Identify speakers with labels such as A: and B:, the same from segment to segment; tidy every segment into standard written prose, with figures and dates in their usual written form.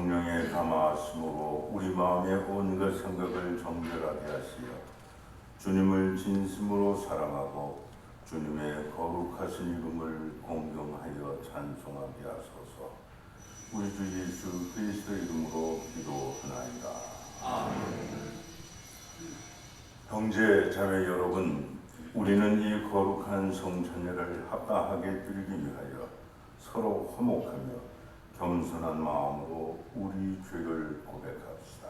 A: 성령의 감화하심으로 우리 마음의 온갖 생각을 정결하게 하시어 주님을 진심으로 사랑하고 주님의 거룩하신 이름을 공경하여 찬송하게 하소서. 우리 주 예수 그리스도의 이름으로 기도하나이다. 아멘. 형제 자매 여러분, 우리는 이 거룩한 성찬례를 합당하게 드리기 위하여 서로 화목하며 겸손한 마음으로 우리 죄를 고백합시다.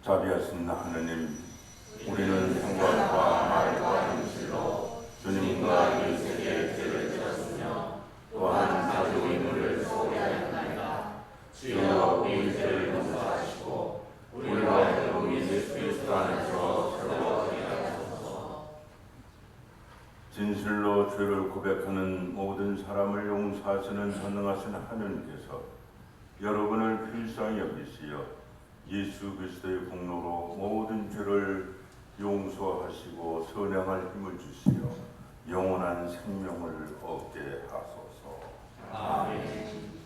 A: 자비하신 하느님, 우리는 생각과 말과 행실로 주님과 유세의 죄를 지었으며 또한 자주 의무를 소홀하였나이다. 주여 우리 죄를 용서하시고 우리와 하여금 예수 그리스도 안에서 새로워지게 하소서. 진실로 죄를 고백하는 모든 사람을 용서하시는 전능하신 하느님께서 여러분을 필사히 여기시어 예수 그리스도의 공로로 모든 죄를 용서하시고 선행할 힘을 주시어 영원한 생명을 얻게 하소서. 아멘.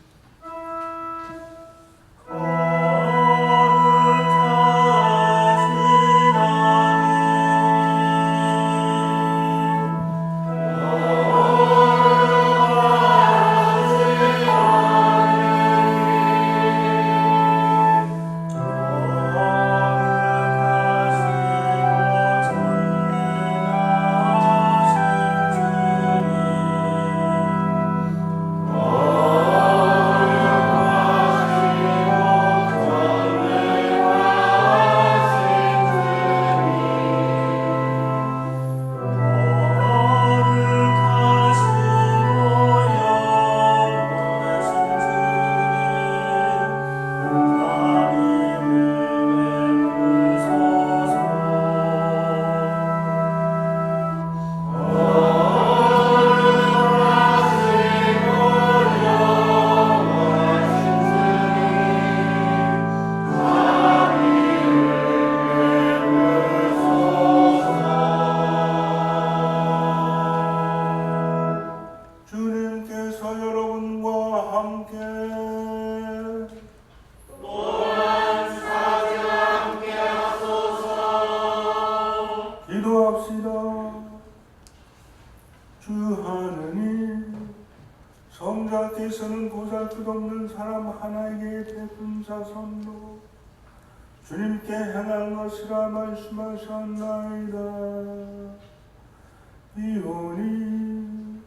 B: 성자께서는 보잘것없는 사람 하나에게 베푼 자선로 주님께 행한 것이라 말씀하셨나이다. 이오니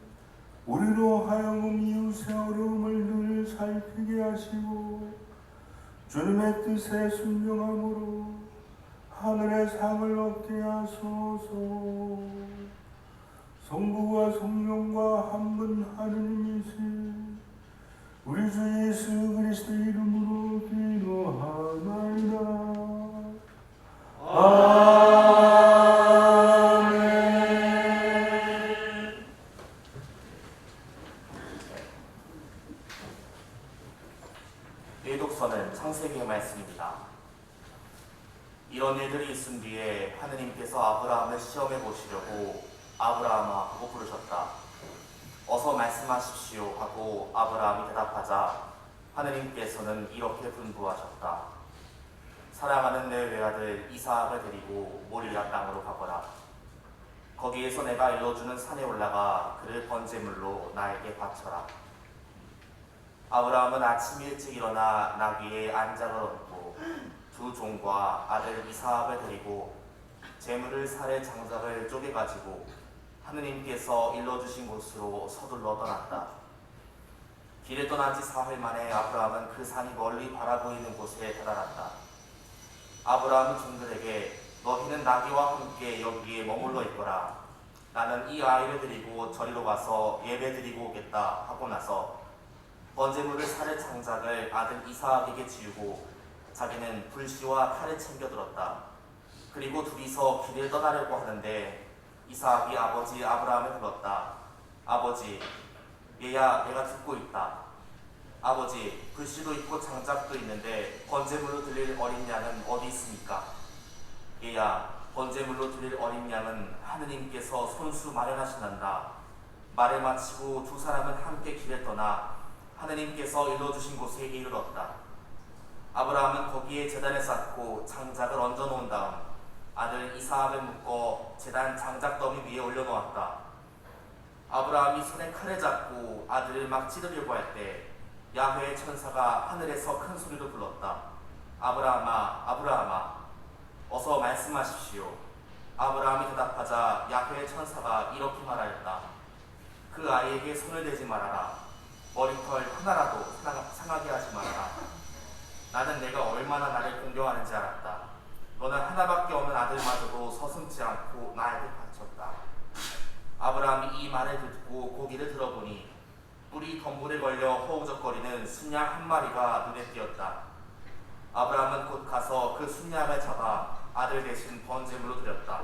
B: 우리로 하여금 이웃의 어려움을 늘 살피게 하시고 주님의 뜻에 순종함으로 하늘의 상을 얻게 하소서. 성부와 성령과 한 분 하느님이신 우리 주 예수 그리스도 이름으로 기도하나이다. 아멘.
C: 예독서는 창세기의 말씀입니다. 이런 일들이 있은 뒤에 하느님께서 아브라함을 시험해 보시려고 아브라함아 하고 부르셨다. 어서 말씀하십시오 하고 아브라함이 대답하자 하느님께서는 이렇게 분부하셨다. 사랑하는 내 외아들 이삭을 데리고 모리아 땅으로 가거라. 거기에서 내가 일러주는 산에 올라가 그를 번제물로 나에게 바쳐라. 아브라함은 아침 일찍 일어나 나귀의 안장을 얹고 두 종과 아들 이삭을 데리고 제물을 살 장작을 쪼개가지고 하느님께서 일러주신 곳으로 서둘러 떠났다. 길에 떠난 지 사흘 만에 아브라함은 그 산이 멀리 바라보이는 곳에 다다랐다. 아브라함은 종들에게 너희는 나귀와 함께 여기에 머물러 있거라. 나는 이 아이를 데리고 저리로 가서 예배 드리고 오겠다 하고 나서 번제물을 살의 장작을 아들 이삭에게 지우고 자기는 불시와 칼을 챙겨 들었다. 그리고 둘이서 길을 떠나려고 하는데 이삭이 아버지 아브라함을 불렀다. 아버지, 얘야, 내가 듣고 있다. 아버지, 불씨도 있고 장작도 있는데 번제물로 드릴 어린 양은 어디 있습니까? 얘야, 번제물로 드릴 어린 양은 하느님께서 손수 마련하신단다. 말을 마치고 두 사람은 함께 길을 떠나 하느님께서 일러주신 곳에 이르렀다. 아브라함은 거기에 제단을 쌓고 장작을 얹어 놓은 다음 아들 이삭을 묶어 제단 장작 더미 위에 올려놓았다. 아브라함이 손에 칼을 잡고 아들을 막 찌르려고 할 때 야훼의 천사가 하늘에서 큰 소리로 불렀다. 아브라함아, 아브라함아, 어서 말씀하십시오. 아브라함이 대답하자 야훼의 천사가 이렇게 말하였다. 그 아이에게 손을 대지 말아라. 머리털 하나라도 상하게 하지 말아라. 나는 내가 얼마나 나를 공경하는지 알았다. 너는 하나밖에 없는 아들마저도 서슴지 않고 나에게 바쳤다. 아브라함이 이 말을 듣고 고기를 들어보니 뿔이 덤불에 걸려 허우적거리는 순양 한 마리가 눈에 띄었다. 아브라함은 곧 가서 그 순양을 잡아 아들 대신 번제물로 드렸다.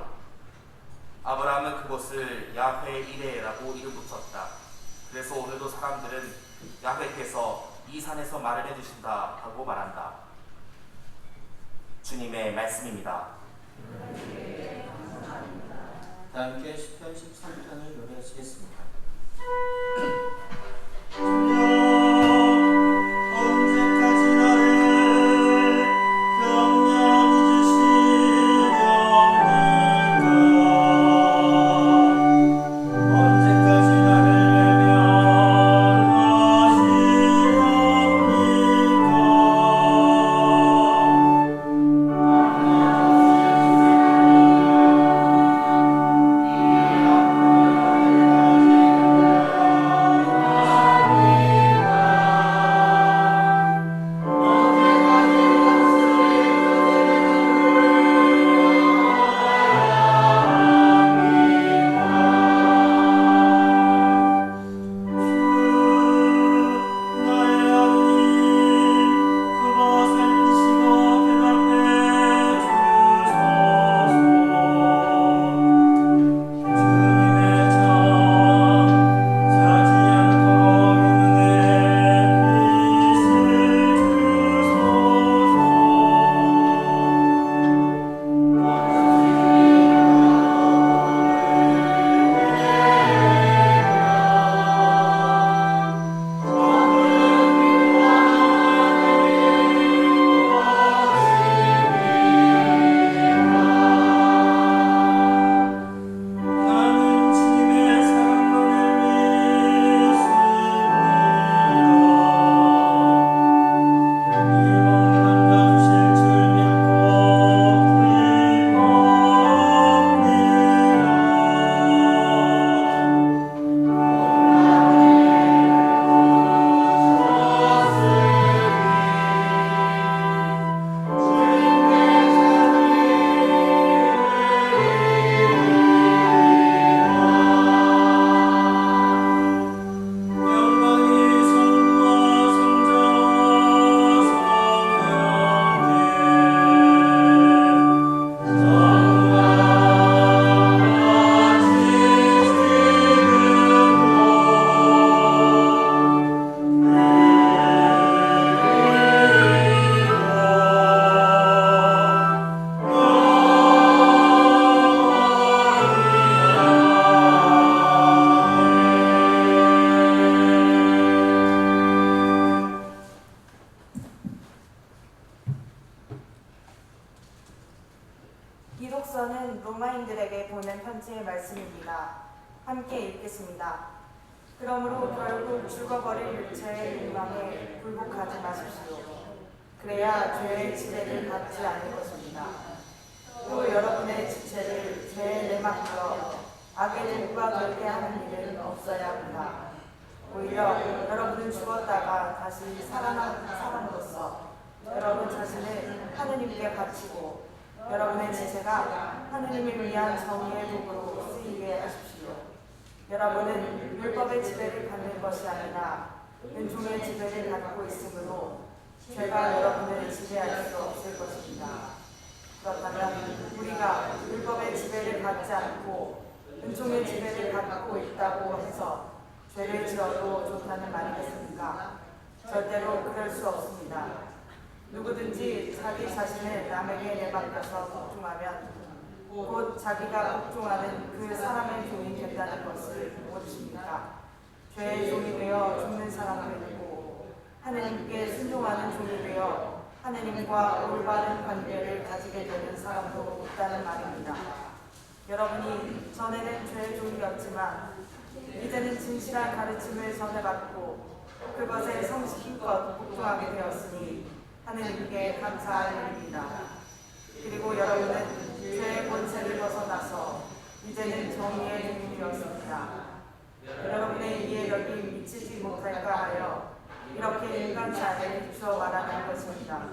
C: 아브라함은 그곳을 야훼 이레라고 이름 붙였다. 그래서 오늘도 사람들은 야훼께서 이 산에서 마련해 주신다 하고 말한다. 주님의 말씀입니다.
D: 다 함께 시편 13편을 노래하시겠습니다. 언제까지 나를 경멸히 주시렵니까? 언제까지 나를
E: 기독서는 로마인들에게 보낸 편지의 말씀입니다. 함께 읽겠습니다. 그러므로 결국 죽어버릴 육체의 욕망에 굴복하지 마십시오. 그래야 죄의 지배를 받지 않을 것입니다. 또 여러분의 지체를 죄의 내막으로 악의 일과 결게 하는 일은 없어야 합니다. 오히려 여러분은 죽었다가 다시 살아난 사람으로서 여러분 자신을 하느님께 바치고 여러분의 지체가 하느님을 위한 정의의 도구로 쓰이게 하십시오. 여러분은 율법의 지배를 받는 것이 아니라 은총의 지배를 받고 있으므로 죄가 여러분을 지배할 수 없을 것입니다. 그렇다면 우리가 율법의 지배를 받지 않고 은총의 지배를 받고 있다고 해서 죄를 지어도 좋다는 말이겠습니까? 절대로 그럴 수 없습니다. 누구든지 자기 자신을 남에게 내맡겨서 복종하면 곧 자기가 복종하는 그 사람의 종이 된다는 것을 모르십니까? 죄의 종이 되어 죽는 사람도 있고 하느님께 순종하는 종이 되어 하느님과 올바른 관계를 가지게 되는 사람도 있다는 말입니다. 여러분이 전에는 죄의 종이었지만 이제는 진실한 가르침을 전해받고 그것에 성실껏 복종하게 되었으니 하느님께 감사할 일입니다. 그리고 여러분은 죄의 권세를 벗어나서 이제는 정의의 종이 되었습니다. 여러분의 이해력이 미치지 못할까 하여 이렇게 인간사에 비추어 말하는 것입니다.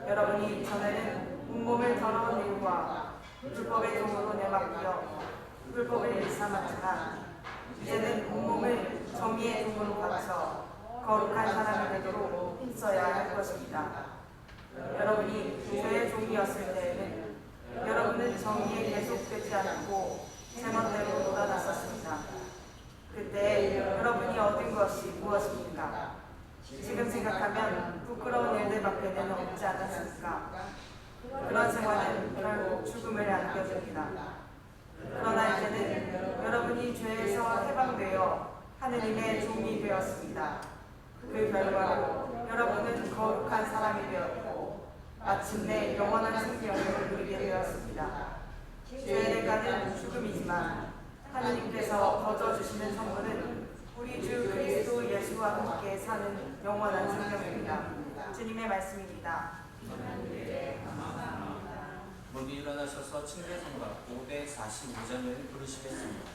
E: 여러분이 전에는 온몸을 더러운 일과 율법의 종으로 내맡겨 율법을 일삼았지만 이제는 온몸을 정의의 종으로 바쳐 거룩한 사람이 되도록 힘써야 할 것입니다. 여러분이 죄의 종이었을 때에는 여러분은 정의에 계속되지 않고 제멋대로 놀아났었습니다. 그때 여러분이 얻은 것이 무엇입니까? 지금 생각하면 부끄러운 일들밖에는 없지 않았습니까? 그런 생활은 결국 죽음을 안겨줍니다. 그러나 이제는 여러분이 죄에서 해방되어 하느님의 종이 되었습니다. 그 결과로 여러분은 거룩한 사람이 되었고 마침내 영원한 생명을 누리게 되었습니다. 죄의 대가는 죽음이지만 하느님께서 거저주시는 선물은 우리 주 그리스도 예수와 함께 사는 영원한 생명입니다. 주님의 말씀입니다.
D: 모두 일어나셔서 칭례성가 545장을 부르시겠습니다.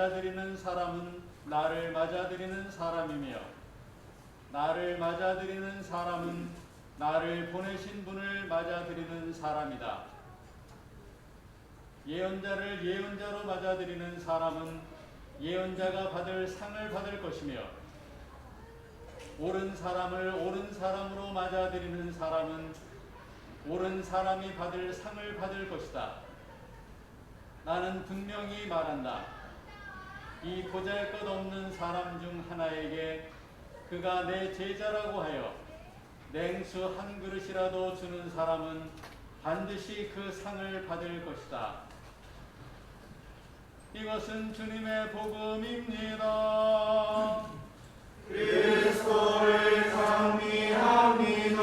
F: 맞아들이는 사람은 나를 맞아들이는 사람이며 나를 맞아들이는 사람은 나를 보내신 분을 맞아들이는 사람이다. 예언자를 예언자로 맞아들이는 사람은 예언자가 받을 상을 받을 것이며 옳은 사람을 옳은 사람으로 맞아들이는 사람은 옳은 사람이 받을 상을 받을 것이다. 나는 분명히 말한다. 이 보잘것없는 사람 중 하나에게 그가 내 제자라고 하여 냉수 한 그릇이라도 주는 사람은 반드시 그 상을 받을 것이다. 이것은 주님의 복음입니다.
B: 그리스도를 찬미합니다.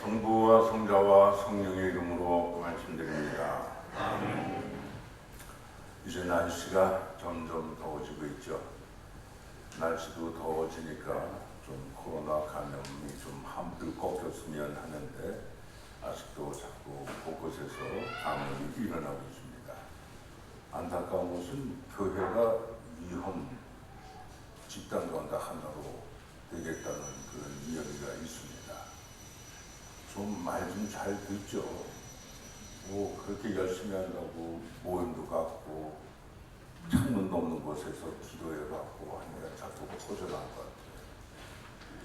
A: 성부와 성자와 성령의 이름으로 이제 날씨가 점점 더워지고 있죠. 날씨도 더워지니까 좀 코로나 감염이 좀 한풀 꺾였으면 하는데 아직도 자꾸 곳곳에서 감염이 일어나고 있습니다. 안타까운 것은 교회가 위험 집단 가운데 하나로 되겠다는 그런 이야기가 있습니다. 좀 말 좀 잘 듣죠. 뭐 그렇게 열심히 한다고 모임도 갖고 창문도 없는 곳에서 기도해 갖고 하니까 자꾸 허전한 것 같아요.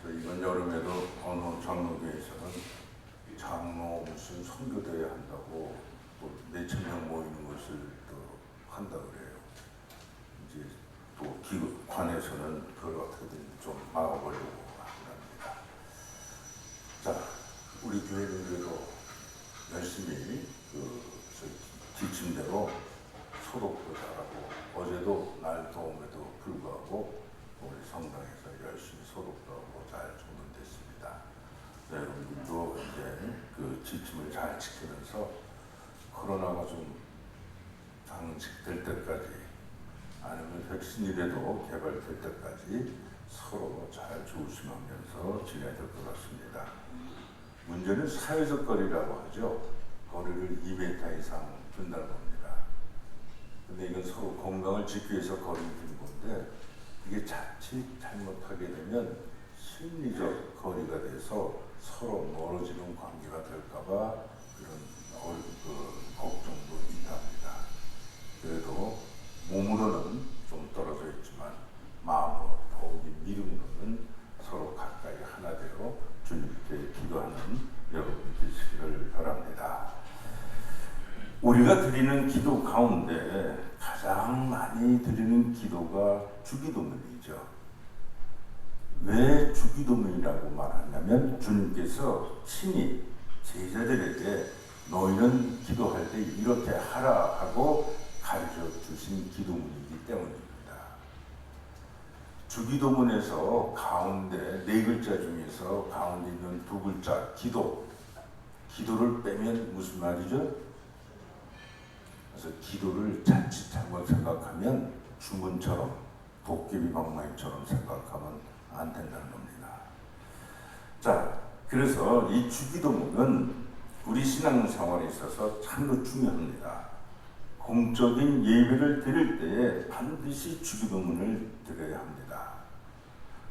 A: 그래서 이번 여름에도 어느 장로교에서는 장로 무슨 선교대회 한다고 또 몇천 명 모이는 것을 또 한다 그래요. 이제 또 기관에서는 그걸 어떻게든 좀 막아보려고 합니다. 자, 우리 교회는 그래도 열심히 지침대로 소독도 잘하고 어제도 날 더움에도 불구하고 우리 성당에서 열심히 소독도 하고 잘 정돈됐습니다. 네, 여러분들도 이제 그 지침을 잘 지키면서 코로나가 좀 방식될 때까지 아니면 백신이라도 개발될 때까지 서로 잘 조심하면서 지내야 될 것 같습니다. 문제는 사회적 거리라고 하죠. 거리를 2m 이상 둔다는 겁니다. 근데 이건 서로 건강을 지키기 위해서 거리를 두는 건데 이게 자칫 잘못하게 되면 심리적 거리가 돼서 서로 멀어지는 관계가 될까봐 그런 걱정도 있답니다. 그래도 몸으로는 좀 떨어져 있지만 마음으로 더욱이 믿음으로는 서로 가까이 하나 되어 주님께 기도하는 여러분 되시기를 바랍니다. 우리가 드리는 기도 가운데 가장 많이 드리는 기도가 주기도문이죠. 왜 주기도문이라고 말하냐면 주님께서 친히 제자들에게 너희는 기도할 때 이렇게 하라 하고 가르쳐 주신 기도문이기 때문입니다. 주기도문에서 가운데 네 글자 중에서 가운데 있는 두 글자 기도를 빼면 무슨 말이죠? 그래서 기도를 자칫 잘못 생각하면 주문처럼 도깨비 방망이처럼 생각하면 안 된다는 겁니다. 자, 그래서 이 주기도문은 우리 신앙생활에 있어서 참으로 중요합니다. 공적인 예배를 드릴 때에 반드시 주기도문을 드려야 합니다.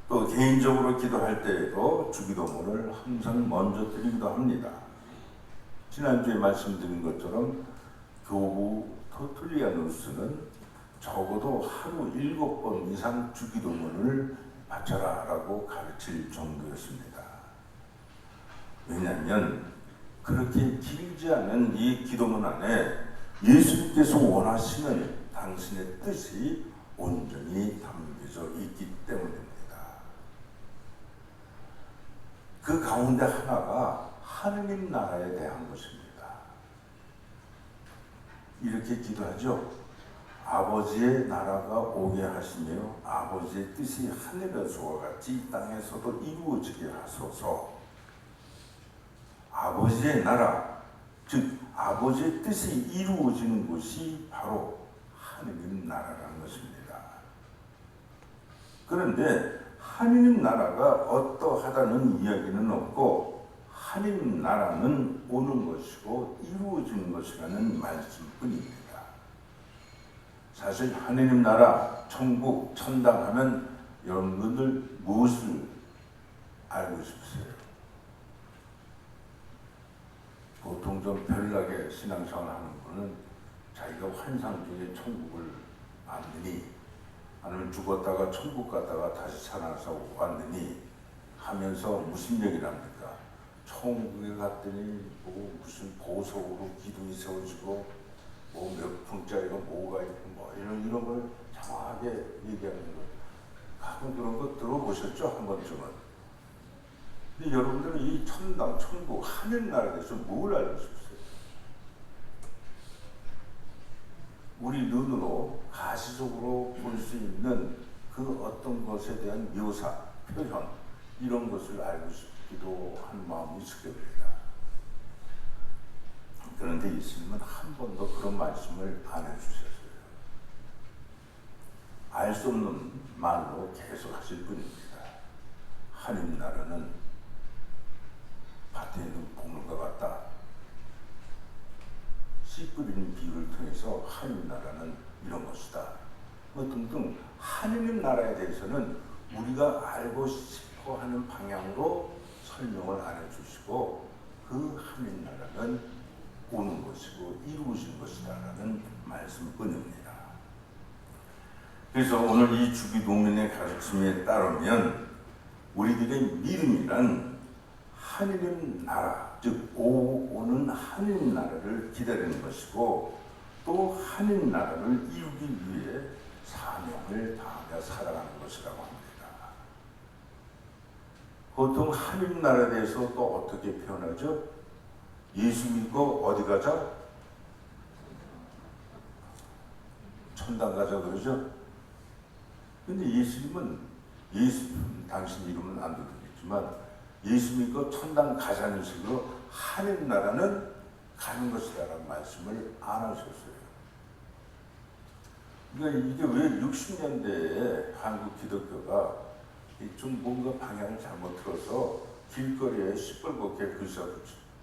A: 또 개인적으로 기도할 때에도 주기도문을 항상 먼저 드리기도 합니다. 지난주에 말씀드린 것처럼 교부 터툴리아누스는 적어도 하루 7번 이상 주기도문을 바쳐라 라고 가르칠 정도였습니다. 왜냐하면 그렇게 길지 않은 이 기도문 안에 예수님께서 원하시는 당신의 뜻이 온전히 담겨져 있기 때문입니다. 그 가운데 하나가 하느님 나라에 대한 것입니다. 이렇게 기도하죠. 아버지의 나라가 오게 하시며 아버지의 뜻이 하늘에서와 같이 이 땅에서도 이루어지게 하소서. 아버지의 나라, 즉 아버지의 뜻이 이루어지는 곳이 바로 하느님 나라라는 것입니다. 그런데 하느님 나라가 어떠하다는 이야기는 없고 하느님 나라는 오는 것이고 이루어지는 것이라는 말씀뿐입니다. 사실 하느님 나라, 천국, 천당 하면 여러분들 무엇을 알고 싶으세요? 보통 좀 별나게 신앙생활 하는 분은 자기가 환상 중에 천국을 왔느니 아니면 죽었다가 천국 갔다가 다시 살아나서 왔느니 하면서 무슨 얘기를 합니까? 천국에 갔더니 뭐 무슨 보석으로 기둥이 세워지고 뭐 몇 평짜리가 뭐가 있고 뭐 이런 걸 정확하게 얘기하는 거 가끔 그런 거 들어보셨죠? 한 번쯤은. 근데 여러분들은 이 천당, 천국, 하늘나라에 대해서 뭘 알고 싶으세요? 우리 눈으로 가시적으로 볼 수 있는 그 어떤 것에 대한 묘사, 표현 이런 것을 알고 싶기도 한 마음이 있을 겁니다. 그런데 예수님은 한 번도 그런 말씀을 안 해주셨어요. 알 수 없는 말로 계속 하실 뿐입니다. 하나님 나라는 밭에 있는 보물과 같다. 씨 뿌리는 비유를 통해서 하나님 나라는 이런 것이다. 뭐 등등 하나님 나라에 대해서는 우리가 알고 싶어 하는 방향으로 설명을 안 해주시고 그 하나님 나라는 오는 것이고 이루어진 것이다라는 말씀뿐입니다. 그래서 오늘 이 주기도문의 가르침에 따르면 우리들의 믿음이란 하느님 나라, 즉 오는 하느님 나라를 기다리는 것이고 또 하느님 나라를 이루기 위해 사명을 다하며 살아가는 것이라고 합니다. 보통 하느님 나라에 대해서 또 어떻게 표현하죠? 예수 믿고 어디 가자? 천당 가자 그러죠? 근데 예수님은 당신 이름은 안 들리겠지만 예수 믿고 천당 가자는 식으로 하나님 나라는 가는 것이라는 말씀을 안 하셨어요. 그러니까 이게 왜 60년대에 한국 기독교가 좀 뭔가 방향을 잘못 틀어서 길거리에 시뻘겋게 글자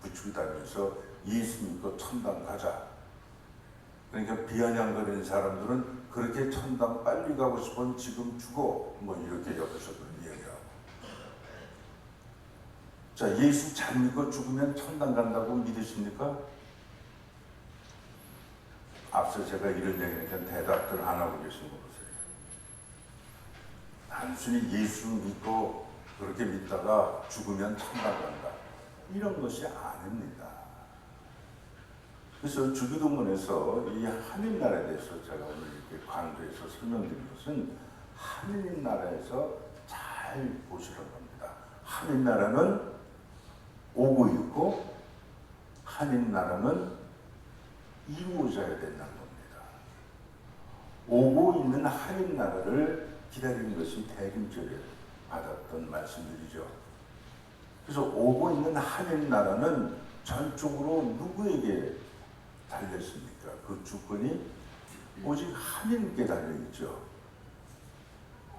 A: 붙이고 다니면서 예수 믿고 천당 가자. 그러니까 비아냥거리는 사람들은 그렇게 천당 빨리 가고 싶으면 지금 죽어. 뭐 이렇게 옆에서 그런 이야기하고. 자, 예수 잘 믿고 죽으면 천당 간다고 믿으십니까? 앞서 제가 이런 얘기니까 대답들 안 하고 계신 거 보세요. 단순히 예수 믿고 그렇게 믿다가 죽으면 천당 간다. 이런 것이 아닙니다. 그래서 주기도문에서 이 하느님 나라에 대해서 제가 오늘 이렇게 강조해서 설명드린 것은 하느님 나라에서 잘 보시라고 합니다. 하느님 나라는 오고 있고 하느님 나라는 이루어져야 된다는 겁니다. 오고 있는 하느님 나라를 기다리는 것이 대림절에 받았던 말씀들이죠. 그래서 오고 있는 하느님 나라는 전적으로 누구에게 달렸습니까? 그 주권이 오직 하느님께 달려있죠.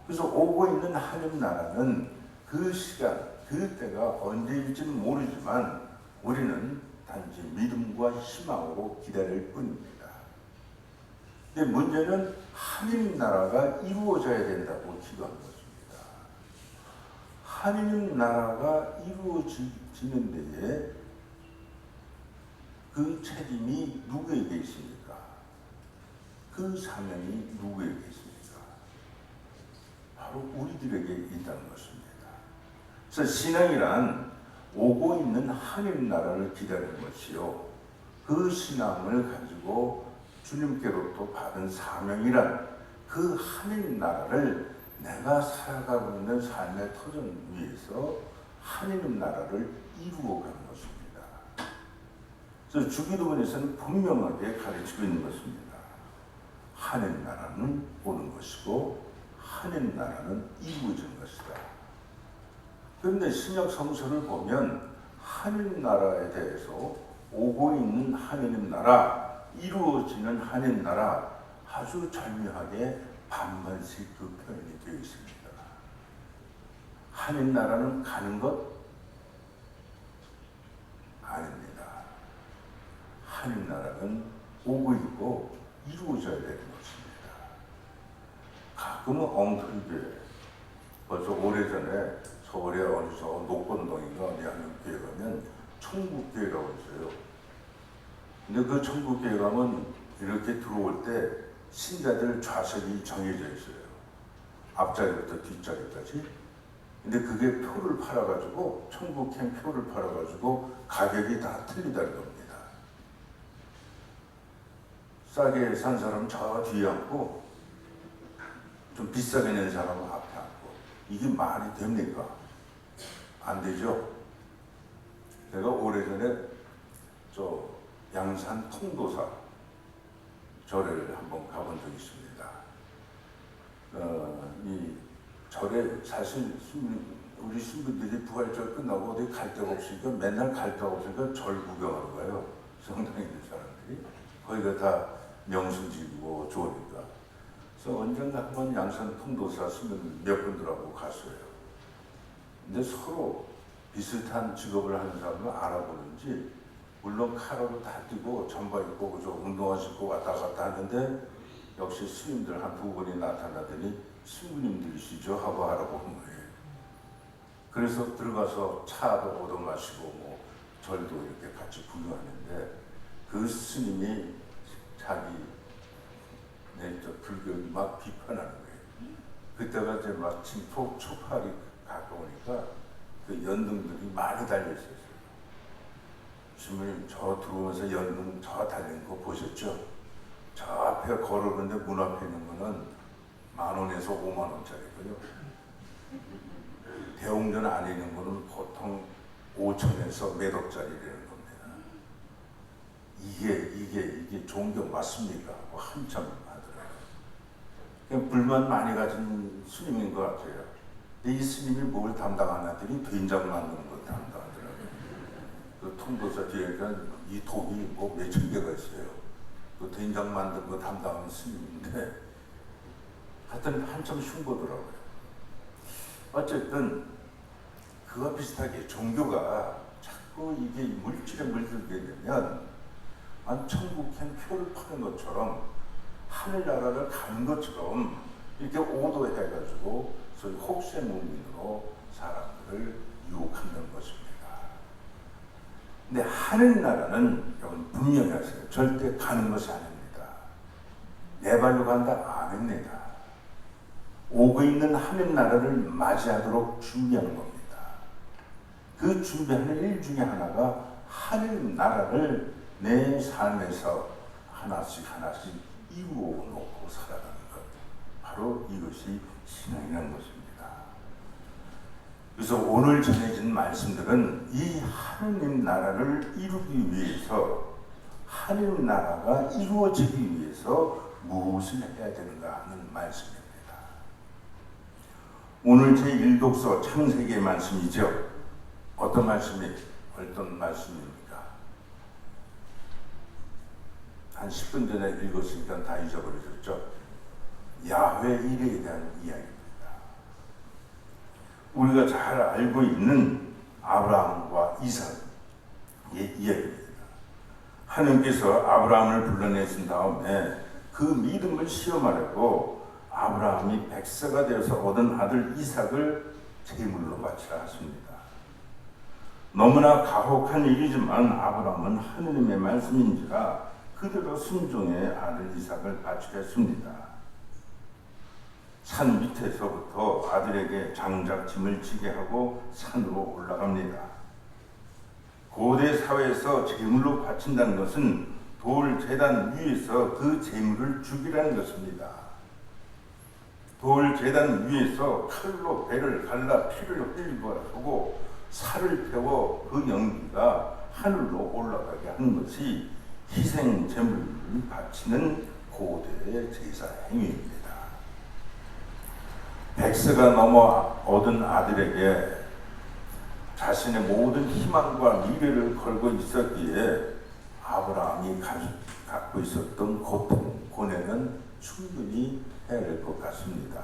A: 그래서 오고 있는 하느님 나라는 그 시간, 그 때가 언제일지는 모르지만 우리는 단지 믿음과 희망으로 기다릴 뿐입니다. 근데 문제는 하느님 나라가 이루어져야 된다고 기도하는 것입니다. 하느님 나라가 이루어지는 데에 그 책임이 누구에게 있습니까? 그 사명이 누구에게 있습니까? 바로 우리들에게 있다는 것입니다. 그래서 신앙이란 오고 있는 하느님 나라를 기다리는 것이요. 그 신앙을 가지고 주님께로부터 받은 사명이란 그 하느님 나라를 내가 살아가고 있는 삶의 터전 위에서 하느님 나라를 이루어가는 것입니다. 그래서 주기도문에서는 분명하게 가르치고 있는 것입니다. 하느님 나라는 오는 것이고 하느님 나라는 이루어지는 것이다. 그런데 신약 성서를 보면 하느님 나라에 대해서 오고 있는 하느님 나라, 이루어지는 하느님 나라 아주 절묘하게 반반씩 그 표현이 되어 있습니다. 하느님 나라는 가는 것 아닙니다. 하느님 나라는 오고 있고 이루어져야 되는 것입니다. 가끔은 엉터리교회, 벌써 오래전에 서울에 어느 녹건동인가 어디 하는 교회 가면 천국교회라고 있어요. 근데 그 천국교회 가면 이렇게 들어올 때 신자들 좌석이 정해져 있어요. 앞자리부터 뒷자리까지. 근데 그게 표를 팔아가지고 천국행 표를 팔아가지고 가격이 다 틀리다는 겁니다. 싸게 산 사람은 저 뒤에 앉고 좀 비싸게 낸 사람은 앞에 앉고 이게 말이 됩니까? 안 되죠. 내가 오래전에 저 양산 통도사 절을 한번 가본 적이 있습니다. 이 절에 사실 우리 신부들이 부활절 끝나고 어디 갈 데가 없으니까 맨날 갈 데가 없으니까 절 구경하러 가요. 성당에 있는 사람들이. 거기가 다 명승지고 좋으니까. 그래서 언젠가 한번 양산 통도사 몇 분들하고 갔어요. 근데 서로 비슷한 직업을 하는 사람을 알아보는지, 물론 카라로 다 뛰고 잠바 입고 그저 운동화 신고 왔다 갔다 하는데 역시 스님들 한 두 분이 나타나더니 신부님들이시죠 하고 알아보는 거예요. 그래서 들어가서 차도 얻어 마시고 뭐 절도 이렇게 같이 구경하는데 그 스님이 자기 불교 막 비판하는 거예요. 그때가 이제 마침 초파리 가까우니까 그 연등들이 많이 달려있었어요. 주님님 저 들어오면서 연등 저 달린 거 보셨죠? 저 앞에 걸어오는데 문 앞에 있는 거는 10,000원에서 50,000원짜리고요. 대웅전 안에 있는 거는 보통 5,000에서 몇 억짜리라는 겁니다. 이게 종교 맞습니까? 하고 한참 하더라고요. 그냥 불만 많이 가진 스님인 것 같아요. 근데 이 스님이 뭘 담당하나더니 된장 만드는 거 담당하더라고요. 그 통도사 뒤에가 이 독이 뭐 몇천 개가 있어요. 그 된장 만드는 거 담당하는 스님인데 하여튼 한참 흉보더라고요. 어쨌든 그와 비슷하게 종교가 자꾸 이게 물질에 물들게 되면 천국행 표를 파는 것처럼 하늘나라를 가는 것처럼 이렇게 오도해가지고 소위 혹세무민으로 사람들을 유혹한다는 것입니다. 근데 하늘나라는 여러분 분명히 하세요. 절대 가는 것이 아닙니다. 내 발로 간다 아닙니다. 오고 있는 하늘나라를 맞이하도록 준비하는 겁니다. 그 준비하는 일 중에 하나가 하늘나라를 내 삶에서 하나씩 이루어 놓고 살아가는 것. 바로 이것이 신앙이라는 것입니다. 그래서 오늘 전해진 말씀들은 이 하느님 나라를 이루기 위해서, 하느님 나라가 이루어지기 위해서 무엇을 해야 되는가 하는 말씀입니다. 오늘 제1독서 창세기의 말씀이죠. 어떤 말씀입니까? 한 10분 전에 읽었으니까 다 잊어버리셨죠? 야훼 일에 대한 이야기입니다. 우리가 잘 알고 있는 아브라함과 이삭의 이야기입니다. 하나님께서 아브라함을 불러내신 다음에 그 믿음을 시험하려고 아브라함이 100세가 되어서 얻은 아들 이삭을 제물로 바치라 하십니다. 너무나 가혹한 일이지만 아브라함은 하느님의 말씀인지라 그대로 순종의 아들 이삭을 바치겠습니다. 산 밑에서부터 아들에게 장작 짐을 지게 하고 산으로 올라갑니다. 고대 사회에서 제물로 바친다는 것은 돌 제단 위에서 그 제물을 죽이라는 것입니다. 돌 제단 위에서 칼로 배를 갈라 피를 흘리고 하고 살을 태워 그 연기가 하늘로 올라가게 하는 것이 희생 제물을 바치는 고대의 제사 행위입니다. 100세가 넘어 얻은 아들에게 자신의 모든 희망과 미래를 걸고 있었기에 아브라함이 갖고 있었던 고통, 고뇌는 충분히 해낼 것 같습니다.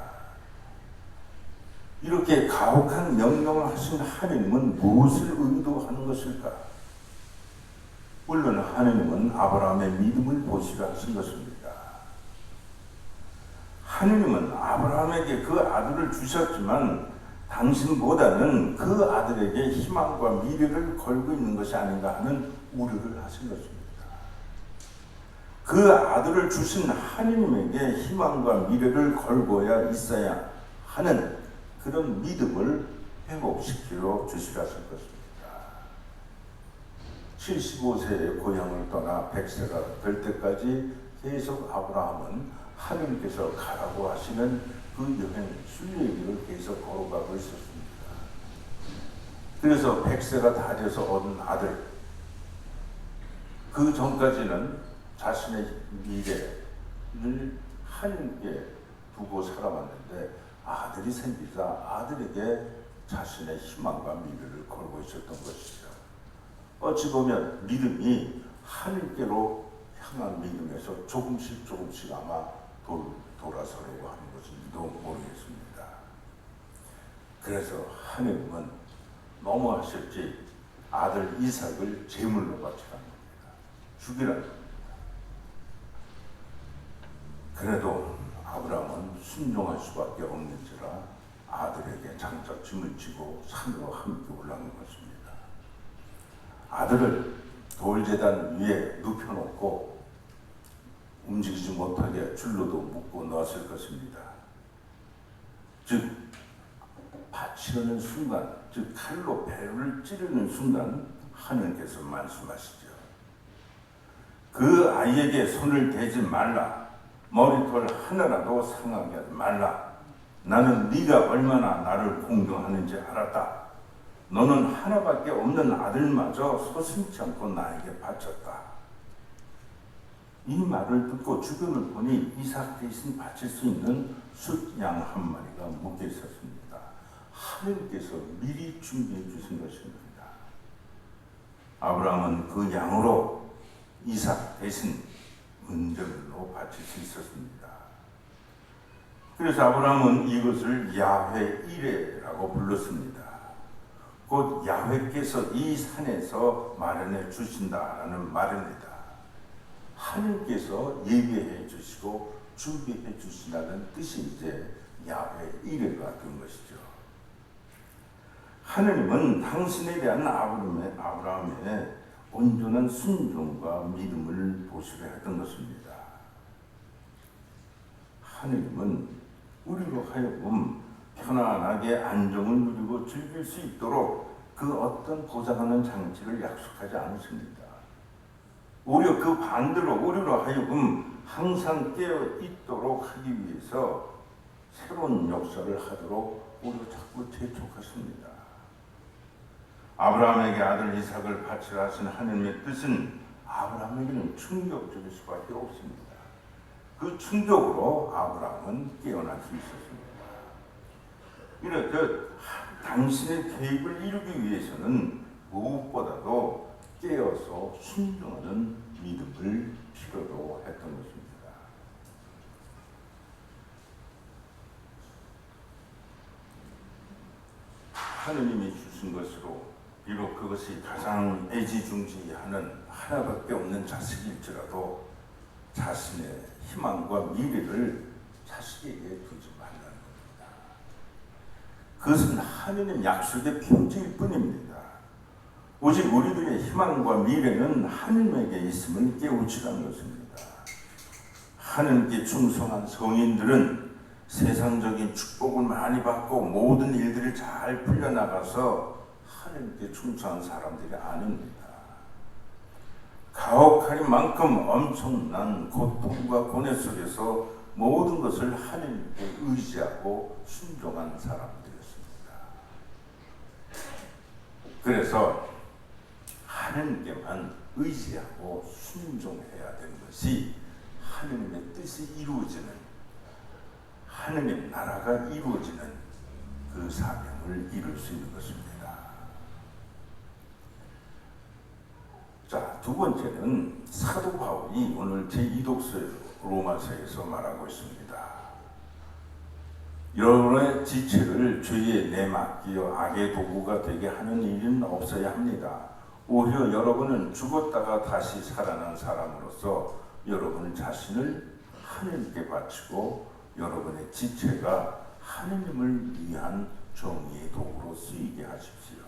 A: 이렇게 가혹한 명령을 하신 하느님은 무엇을 의도하는 것일까? 물론 하느님은 아브라함의 믿음을 보시라 하신 것입니다. 하느님은 아브라함에게 그 아들을 주셨지만 당신보다는 그 아들에게 희망과 미래를 걸고 있는 것이 아닌가 하는 우려를 하신 것입니다. 그 아들을 주신 하느님에게 희망과 미래를 걸고야 있어야 하는 그런 믿음을 회복시키러 주시라 하실 것입니다. 75세의 고향을 떠나 100세가 될 때까지 계속 아브라함은 하느님께서 가라고 하시는 그 여행 순례길을 계속 걸어가고 있었습니다. 그래서 100세가 다 돼서 얻은 아들, 그 전까지는 자신의 미래를 하느님께 두고 살아왔는데 아들이 생기자 아들에게 자신의 희망과 미래를 걸고 있었던 것이죠. 어찌 보면 믿음이 하느님께로 향한 믿음에서 조금씩 아마 돌아서려고 하는 것인지도 모르겠습니다. 그래서 하나님은 너무하셨지 아들 이삭을 제물로 바치라는 겁니다. 죽이라는 겁니다. 그래도 아브라함은 순종할 수밖에 없는지라 아들에게 장차 짐을 지고 산으로 함께 올라간 것입니다. 아들을 돌제단 위에 눕혀놓고 움직이지 못하게 줄로도 묶고 넣었을 것입니다. 즉 바치려는 순간, 즉 칼로 배를 찌르는 순간 하나님께서 말씀하시죠. 그 아이에게 손을 대지 말라. 머리털 하나라도 상하게 하지 말라. 나는 네가 얼마나 나를 공경하는지 알았다. 너는 하나밖에 없는 아들마저 서슴지 않고 나에게 바쳤다. 이 말을 듣고 주변을 보니 이삭 대신 바칠 수 있는 숫양 한 마리가 묶여 있었습니다. 하나님께서 미리 준비해 주신 것입니다. 아브라함은 그 양으로 이삭 대신 은절로 바칠 수 있었습니다. 그래서 아브라함은 이것을 야훼 이레라고 불렀습니다. 곧 야훼께서 이 산에서 마련해 주신다라는 말입니다. 하나님께서 예비해 주시고 준비해 주신다는 뜻이 이제 야훼 이레가 된 것이죠. 하나님은 당신에 대한 아브라함의 온전한 순종과 믿음을 보시려 했던 것입니다. 하나님은 우리로 하여금 편안하게 안정을 누리고 즐길 수 있도록 그 어떤 보장하는 장치를 약속하지 않으십니다. 오히려 그 반대로 우리로 하여금 항상 깨어 있도록 하기 위해서 새로운 역사를 하도록 오히려 자꾸 재촉하십니다. 아브라함에게 아들 이삭을 바치라 하신 하나님의 뜻은 아브라함에게는 충격적일 수밖에 없습니다. 그 충격으로 아브라함은 깨어날 수 있었습니다. 이렇듯 당신의 계획을 이루기 위해서는 무엇보다도 깨어서 순종하는 믿음을 필요로 했던 것입니다. 하느님이 주신 것으로 비록 그것이 가장 애지중지하는 하나밖에 없는 자식일지라도 자신의 희망과 미래를 자식에게 두지 말라는 겁니다. 그것은 하느님 약속의 편지일 뿐입니다. 오직 우리들의 희망과 미래는 하느님에게 있음을 깨우치라는 것입니다. 하느님께 충성한 성인들은 세상적인 축복을 많이 받고 모든 일들이 잘 풀려나가서 하느님께 충성한 사람들이 아닙니다. 가혹할 만큼 엄청난 고통과 고뇌 속에서 모든 것을 하느님께 의지하고 순종한 사람들이었습니다. 그래서 하느님께만 의지하고 순종해야 되는 것이 하느님의 뜻이 이루어지는, 하느님 나라가 이루어지는 그 사명을 이룰 수 있는 것입니다. 자, 두 번째는 사도 바울이 오늘 제2독서 로마서에서 말하고 있습니다. 여러분의 지체를 죄에 내맡기어 악의 도구가 되게 하는 일은 없어야 합니다. 오히려 여러분은 죽었다가 다시 살아난 사람으로서 여러분 자신을 하느님께 바치고 여러분의 지체가 하느님을 위한 정의의 도구로 쓰이게 하십시오.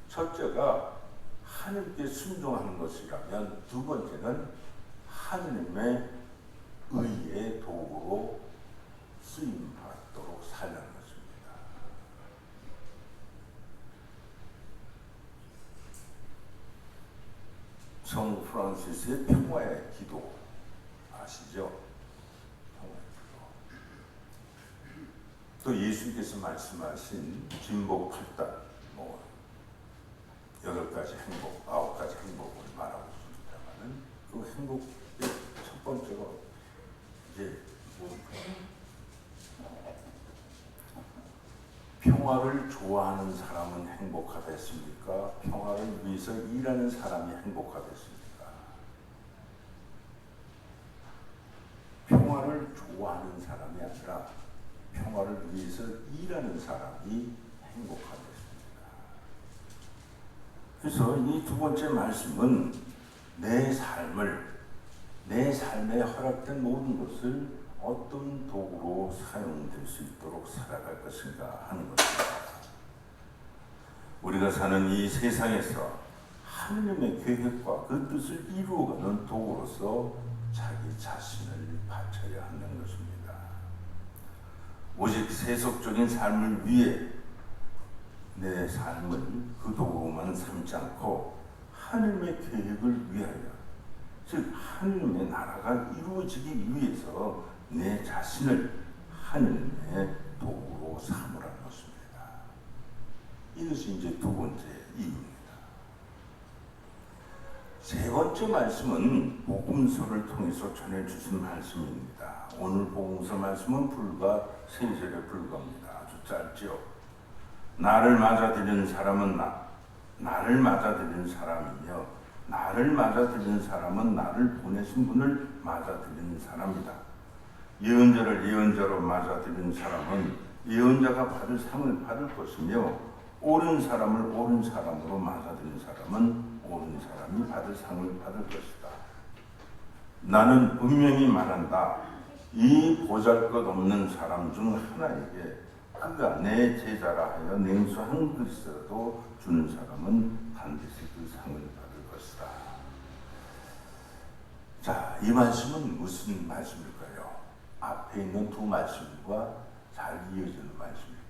A: 첫째가 하느님께 순종하는 것이라면 두 번째는 하느님의 의의 도구로 쓰임받도록 살라는 것입니다. 성 프란시스의 평화의 기도 아시죠? 평화의 기도. 또 예수님께서 말씀하신 진복 8단, 8가지 행복, 9가지 행복을 말하고 있습니다만은 그 행복의 첫 번째가 이제 평화를 좋아하는 사람은 행복하겠습니까? 평화를 위해서 일하는 사람이 행복하겠습니까? 좋아하는 사람이 아니라 평화를 위해서 일하는 사람이 행복한 것입니다. 그래서 이 두 번째 말씀은 내 삶에 허락된 모든 것을 어떤 도구로 사용될 수 있도록 살아갈 것인가 하는 것입니다. 우리가 사는 이 세상에서 하느님의 계획과 그 뜻을 이루어가는 도구로서 자기 자신을 바쳐야 하는 것입니다. 오직 세속적인 삶을 위해 내 삶을 그 도구만 삼지 않고 하느님의 계획을 위하여, 즉 하느님의 나라가 이루어지기 위해서 내 자신을 하느님의 도구로 삼으라는 것입니다. 이것이 이제 두 번째 이유입니다. 세 번째 말씀은 복음서를 통해서 전해주신 말씀입니다. 오늘 복음서 말씀은 불과 3절에 불과합니다. 아주 짧지요. 나를 맞아들이는 사람은 나를 맞아들이는 사람이며 나를 맞아들이는 사람은 나를 보내신 분을 맞아들이는 사람이다. 예언자를 예언자로 맞아들이는 사람은 예언자가 받을 상을 받을 것이며 옳은 사람을 옳은 사람으로 맞아들이는 사람은 옳은 사람이 받을 상을 받을 것이다. 나는 분명히 말한다. 이 보잘것없는 사람 중 하나에게 그가 내 제자라 하여 냉수 한 그릇이라도 주는 사람은 반드시 그 상을 받을 것이다. 자, 이 말씀은 무슨 말씀일까요? 앞에 있는 두 말씀과 잘 이어지는 말씀일까요?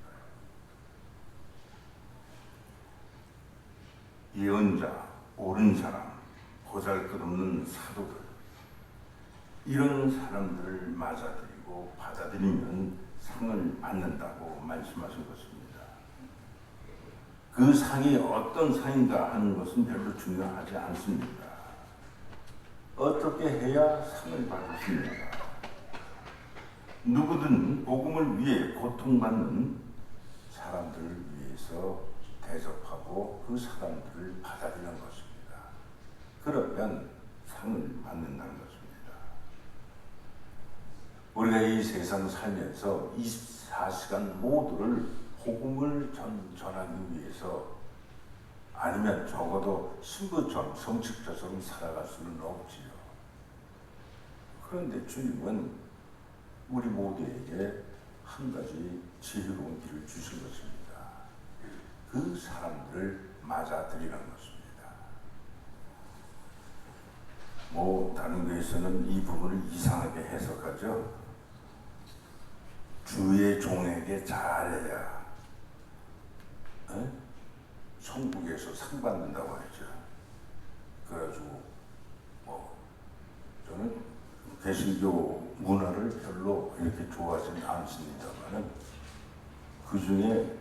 A: 예언자, 옳은 사람, 보잘것없는 사도들, 이런 사람들을 맞아들이고 받아들이면 상을 받는다고 말씀하신 것입니다. 그 상이 어떤 상인가 하는 것은 별로 중요하지 않습니다. 어떻게 해야 상을 받으십니까? 누구든 복음을 위해 고통받는 사람들을 위해서 대접하고 그 사람들을 받아들이는 것입니다. 그러면 상을 받는다는 것입니다. 우리가 이 세상 살면서 24시간 모두를 복음을 전하기 위해서, 아니면 적어도 신부처럼 성직자처럼 살아갈 수는 없지요. 그런데 주님은 우리 모두에게 한 가지 지혜로운 길을 주신 것입니다. 그 사람들을 맞아들이는 것입니다. 다른 교회에서는 이 부분을 이상하게 해석하죠. 주의 종에게 잘해야 천국에서 상 받는다고 하죠. 그래가지고 저는 개신교 문화를 별로 이렇게 좋아하지는 않습니다만은 그 중에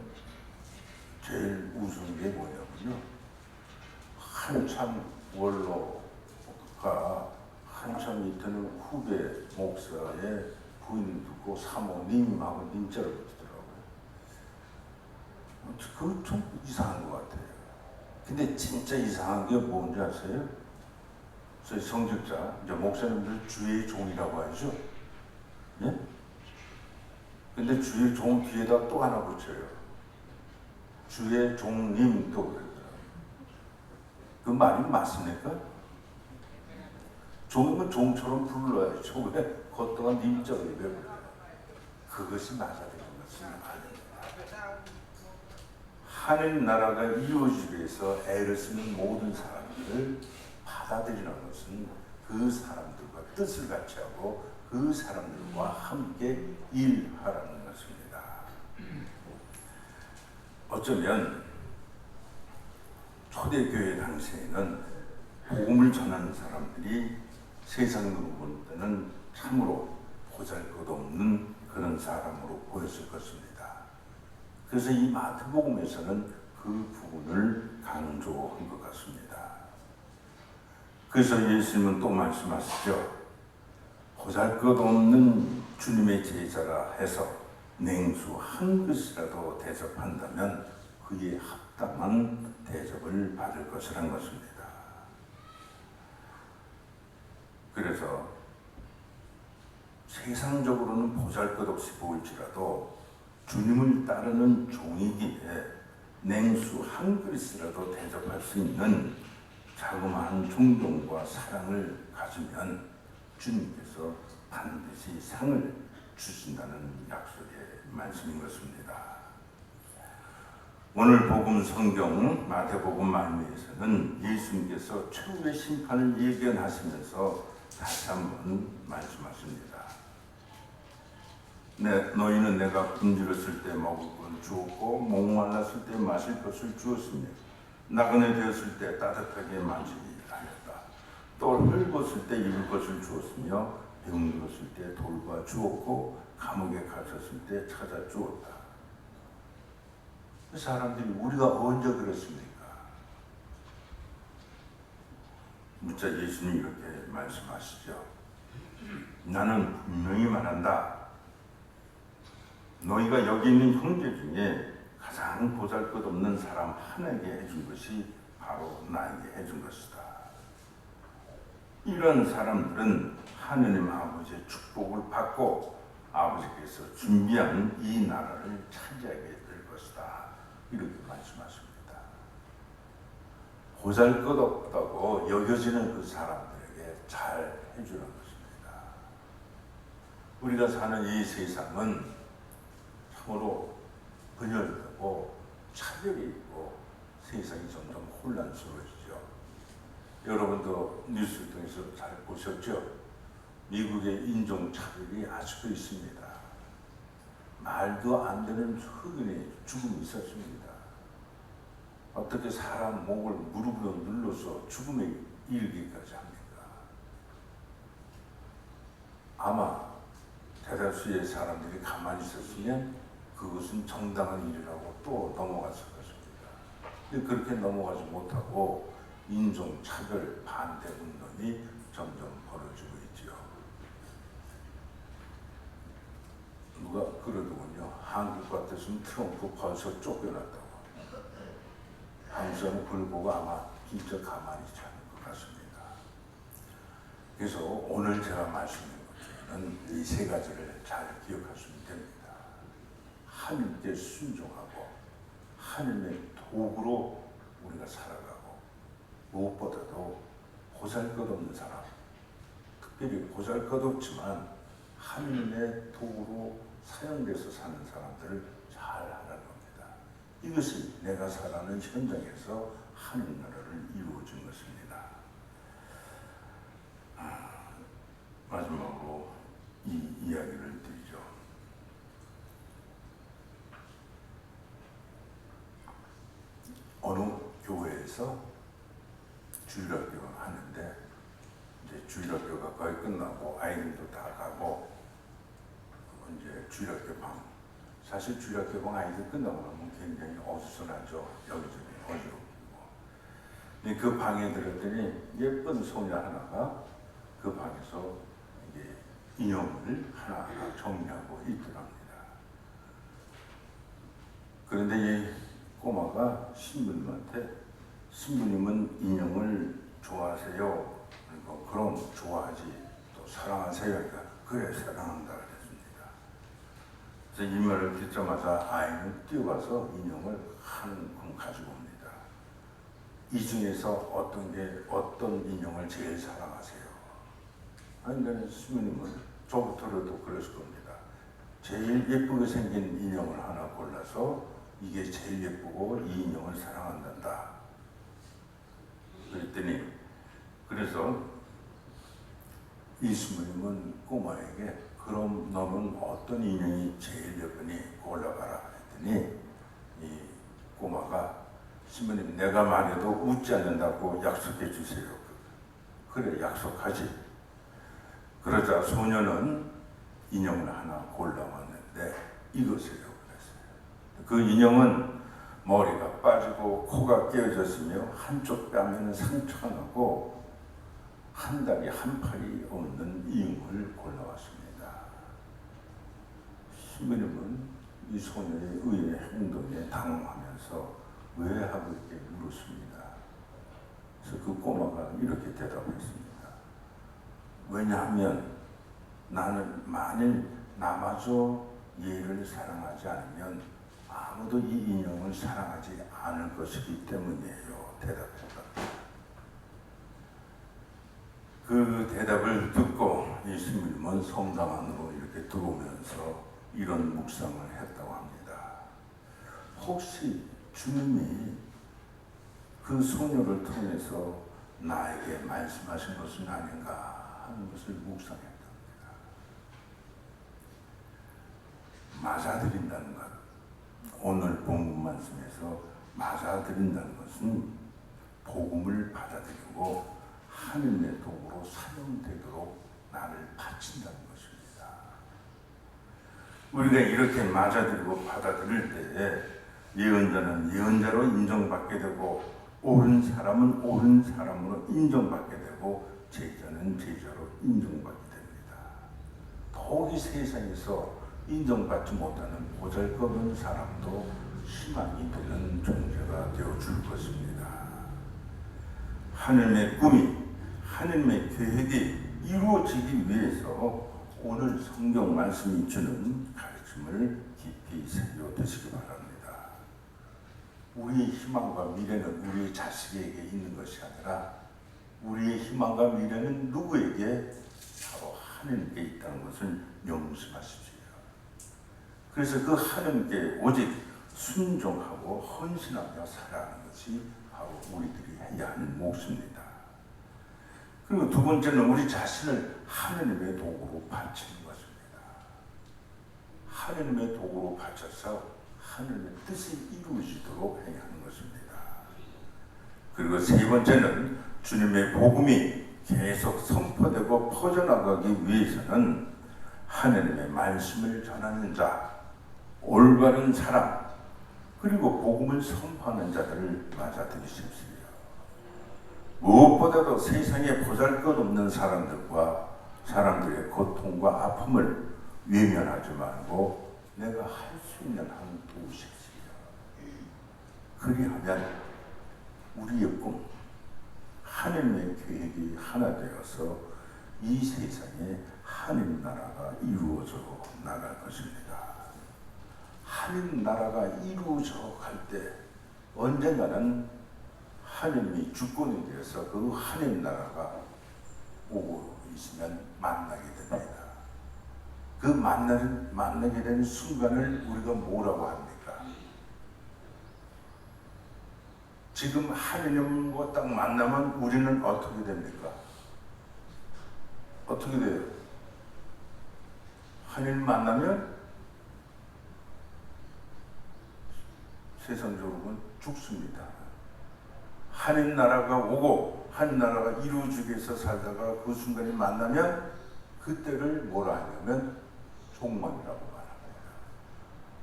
A: 제일 우스운 게 뭐냐면요. 한참 원로가 한참 밑에는 후배 목사의 부인을 듣고 사모님하고 님자를 붙이더라고요. 그거 좀 이상한 것 같아요. 근데 진짜 이상한 게 뭔지 아세요? 저희 성직자, 이제 목사님들 주의 종이라고 하죠. 예? 근데 주의 종 뒤에다 또 하나 붙여요. 주의 종님 또 그러더라고요. 그 말이 맞습니까? 종이면 종처럼 불러야죠. 왜 겉도가 님자를 왜 불러요? 그것이 맞아들이는 것은 아닙니다. 하늘 나라가 이루어지기 위해서 애를 쓰는 모든 사람들을 받아들이는 것은 그 사람들과 뜻을 같이 하고 그 사람들과 함께 일하라는 것입니다. 어쩌면 초대교회 당시에는 복음을 전하는 사람들이 세상으로 볼 때는 참으로 보잘것없는 그런 사람으로 보였을 것입니다. 그래서 이 마태복음에서는 그 부분을 강조한 것 같습니다. 그래서 예수님은 또 말씀하시죠. 보잘것없는 주님의 제자라 해서 냉수 한 그릇이라도 대접한다면 그에 합당한 대접을 받을 것이란 것입니다. 그래서 세상적으로는 보잘것없이 보일지라도 주님을 따르는 종이기에 냉수 한 그릇이라도 대접할 수 있는 자그마한 존경과 사랑을 가지면 주님께서 반드시 상을 주신다는 약속의 말씀인 것입니다. 오늘 복음 성경 마태복음 말미에서는 예수님께서 최후의 심판을 예견하시면서 다시 한번 말씀하십니다. 너희는 내가 굶주렸을 때 먹을 걸 주었고 목말랐을 때 마실 것을 주었으며 나그네 되었을 때 따뜻하게 만지게 하였다. 또 늙었을 때 입을 것을 주었으며 병들었을 때 돌봐 주었고 감옥에 갇혔을 때 찾아 주었다. 사람들이 우리가 언제 그랬습니까? 묻자 예수님이 이렇게 말씀하시죠. 나는 분명히 말한다. 너희가 여기 있는 형제 중에 가장 보잘것없는 사람 하나에게 해준 것이 바로 나에게 해준 것이다. 이런 사람들은 하느님 아버지의 축복을 받고 아버지께서 준비한 이 나라를 차지하게 될 것이다. 이렇게 말씀하십니다. 보잘것없다고 여겨지는 그 사람들에게 잘 해주는 것입니다. 우리가 사는 이 세상은 참으로 분열되고 차별이 있고 세상이 점점 혼란스러워지죠. 여러분도 뉴스를 통해서 잘 보셨죠? 미국의 인종차별이 아직도 있습니다. 말도 안 되는 흑인의 죽음이 있었습니다. 어떻게 사람 목을 무릎으로 눌러서 죽음에 이르기까지 합니까? 아마 대다수의 사람들이 가만히 있었으면 그것은 정당한 일이라고 또 넘어갔을 것입니다. 근데 그렇게 넘어가지 못하고 인종차별 반대 운동이 점점 벌어지고 있지요. 누가 그러더군요. 한국 같았으면 트럼프 벌써 쫓겨났다고. 한국사는 그걸 보고 아마 진짜 가만히 있지 않을 것 같습니다. 그래서 오늘 제가 말씀드린 것처럼 이 세 가지를 잘 기억하시면 됩니다. 하나님께 순종하고 하나님의 도구로 우리가 살아가고 무엇보다도 보잘것없는 사람, 특별히 보잘것없지만 하나님의 도구로 사용돼서 사는 사람들을 잘 하라는 겁니다. 이것이 내가 살아가는 현장에서 하나님 나라를 이루어준 것입니다. 마지막으로 이 이야기를 드리죠. 어느 교회에서 주일학교를 하는데 이제 주일학교가 거의 끝나고 아이들도 다 가고 이제 주일학교 방, 사실 주일학교 방 아이들 끝나고 나면 굉장히 어수선하죠. 여기저기 어지럽고. 근데 그 방에 들었더니 예쁜 소녀 하나가 그 방에서 이게 인형을 하나하나 정리하고 있더랍니다. 그런데 이 꼬마가 신부님한테 신부님은 인형을 좋아하세요? 그리고 그럼 좋아하지. 또 사랑하세요? 그러니까 그래 사랑한다 그랬습니다. 그래서 이 말을 듣자마자 아이는 뛰어가서 인형을 한 권 가지고 옵니다. 이 중에서 어떤 인형을 제일 사랑하세요? 아니 나는 신부님은 저부터라도 그랬을 겁니다. 제일 예쁘게 생긴 인형을 하나 골라서 이게 제일 예쁘고 이 인형을 사랑한단다. 그랬더니 그래서 이 신부님은 꼬마에게 그럼 너는 어떤 인형이 제일 예쁘니 골라봐라 했더니 이 꼬마가 신부님 내가 말해도 웃지 않는다고 약속해 주세요. 그래 약속하지. 그러자 소녀는 인형을 하나 골라왔는데 이것이에요. 그 인형은 머리가 빠지고 코가 깨어졌으며 한쪽 뺨에는 상처가 나고 한 다리 한 팔이 없는 인형을 골라왔습니다. 신부님은 이 소녀의 의의 행동에 당황하면서 왜 하고 이렇게 물었습니다. 그래서 그 꼬마가 이렇게 대답했습니다. 왜냐하면 나는 만일 나마저 얘를 사랑하지 않으면 아무도 이 인형을 사랑하지 않을 것이기 때문이에요. 대답했다. 그 대답을 듣고 예수님은 성당 안으로 이렇게 들어오면서 이런 묵상을 했다고 합니다. 혹시 주님이 그 소녀를 통해서 나에게 말씀하신 것은 아닌가 하는 것을 묵상했답니다. 맞아들인다는 것, 오늘 본문 말씀에서 맞아들인다는 것은 복음을 받아들이고 하느님의 도구로 사용되도록 나를 바친다는 것입니다. 우리가 이렇게 맞아들이고 받아들일 때에 예언자는 예언자로 인정받게 되고 옳은 사람은 옳은 사람으로 인정받게 되고 제자는 제자로 인정받게 됩니다. 더욱이 세상에서 인정받지 못하는 보잘것없는 사람도 희망이 되는 존재가 되어줄 것입니다. 하느님의 꿈이, 하느님의 계획이 이루어지기 위해서 오늘 성경 말씀이 주는 가르침을 깊이 새겨드시기 바랍니다. 우리의 희망과 미래는 우리의 자식에게 있는 것이 아니라 우리의 희망과 미래는 누구에게? 바로 하느님께 있다는 것을 명심하십시오. 그래서 그 하느님께 오직 순종하고 헌신하며 살아가는 것이 바로 우리들이 해야 하는 몫입니다. 그리고 두 번째는 우리 자신을 하느님의 도구로 바치는 것입니다. 하느님의 도구로 바쳐서 하느님의 뜻이 이루어지도록 해야 하는 것입니다. 그리고 세 번째는 주님의 복음이 계속 선포되고 퍼져나가기 위해서는 하느님의 말씀을 전하는 자, 올바른 사람, 그리고 복음을 선포하는 자들을 맞아들이십시오. 무엇보다도 세상에 보잘것없는 사람들의 고통과 아픔을 외면하지 말고 내가 할 수 있는 한 도우십시오. 그리하면 우리의 꿈, 하느님의 계획이 하나 되어서 이 세상에 하느님 나라가 이루어져 나갈 것입니다. 하느님 나라가 이루어져 갈 때 언젠가는 하느님이 주권이 되어서 그 하느님 나라가 오고 있으면 만나게 됩니다. 그 만나게 되는 순간을 우리가 뭐라고 합니까? 지금 하느님과 딱 만나면 우리는 어떻게 됩니까? 어떻게 돼요? 하느님 만나면 세상적으로는 죽습니다. 하느님 나라가 오고 하느님 나라가 이루어지기 위해서 살다가 그 순간에 만나면 그때를 뭐라 하냐면 종말이라고 말합니다.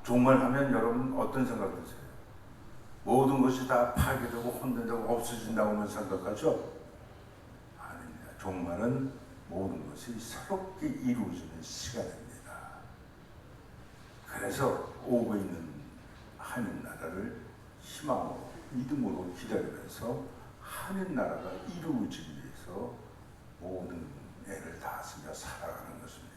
A: 종말하면 여러분 어떤 생각 드세요? 모든 것이 다 파괴되고 혼돈되고 없어진다고만 생각하죠? 아닙니다. 종말은 모든 것이 새롭게 이루어지는 시간입니다. 그래서 오고 있는 하느님 나라를 희망으로 믿음으로 기다리면서 하느님 나라가 이루어지기 위해서 모든 애를 다 쓰며 살아가는 것입니다.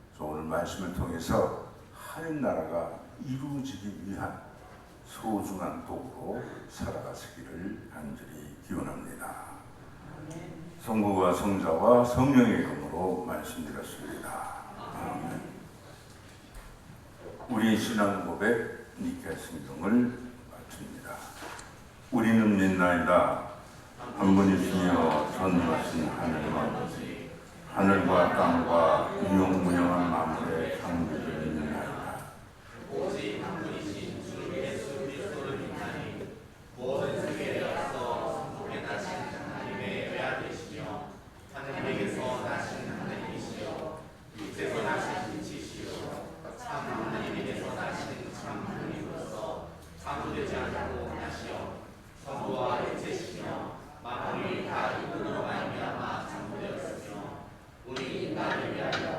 A: 그래서 오늘 말씀을 통해서 하느님 나라가 이루어지기 위한 소중한 도구로 살아가시기를 간절히 기원합니다. 성부와 성자와 성령의 이름으로 말씀드렸습니다. 아멘. 우리의 신앙 고백 니케 성경을 마칩니다. 우리는 믿나이다. 한 분이시며 전능하신 하나님 아버지, 하늘과 땅과 유용무용한 만물의 창조주를 믿나이다.
C: 오직 한 분이신 주 예수 그리스도를 믿나니 모든 세계에 앞서 성속에 나신 하나님의 외아들이시며 하나님에게서 나신 하나님이시요 육체에서 나신 빛이시요 참 하나님에게서 나신 참 하나님으로서 창조되지 않고 나시어 성부와 일체시며 만물이 다 이분으로 말미암아 창조되었으며 우리 인간을 위하여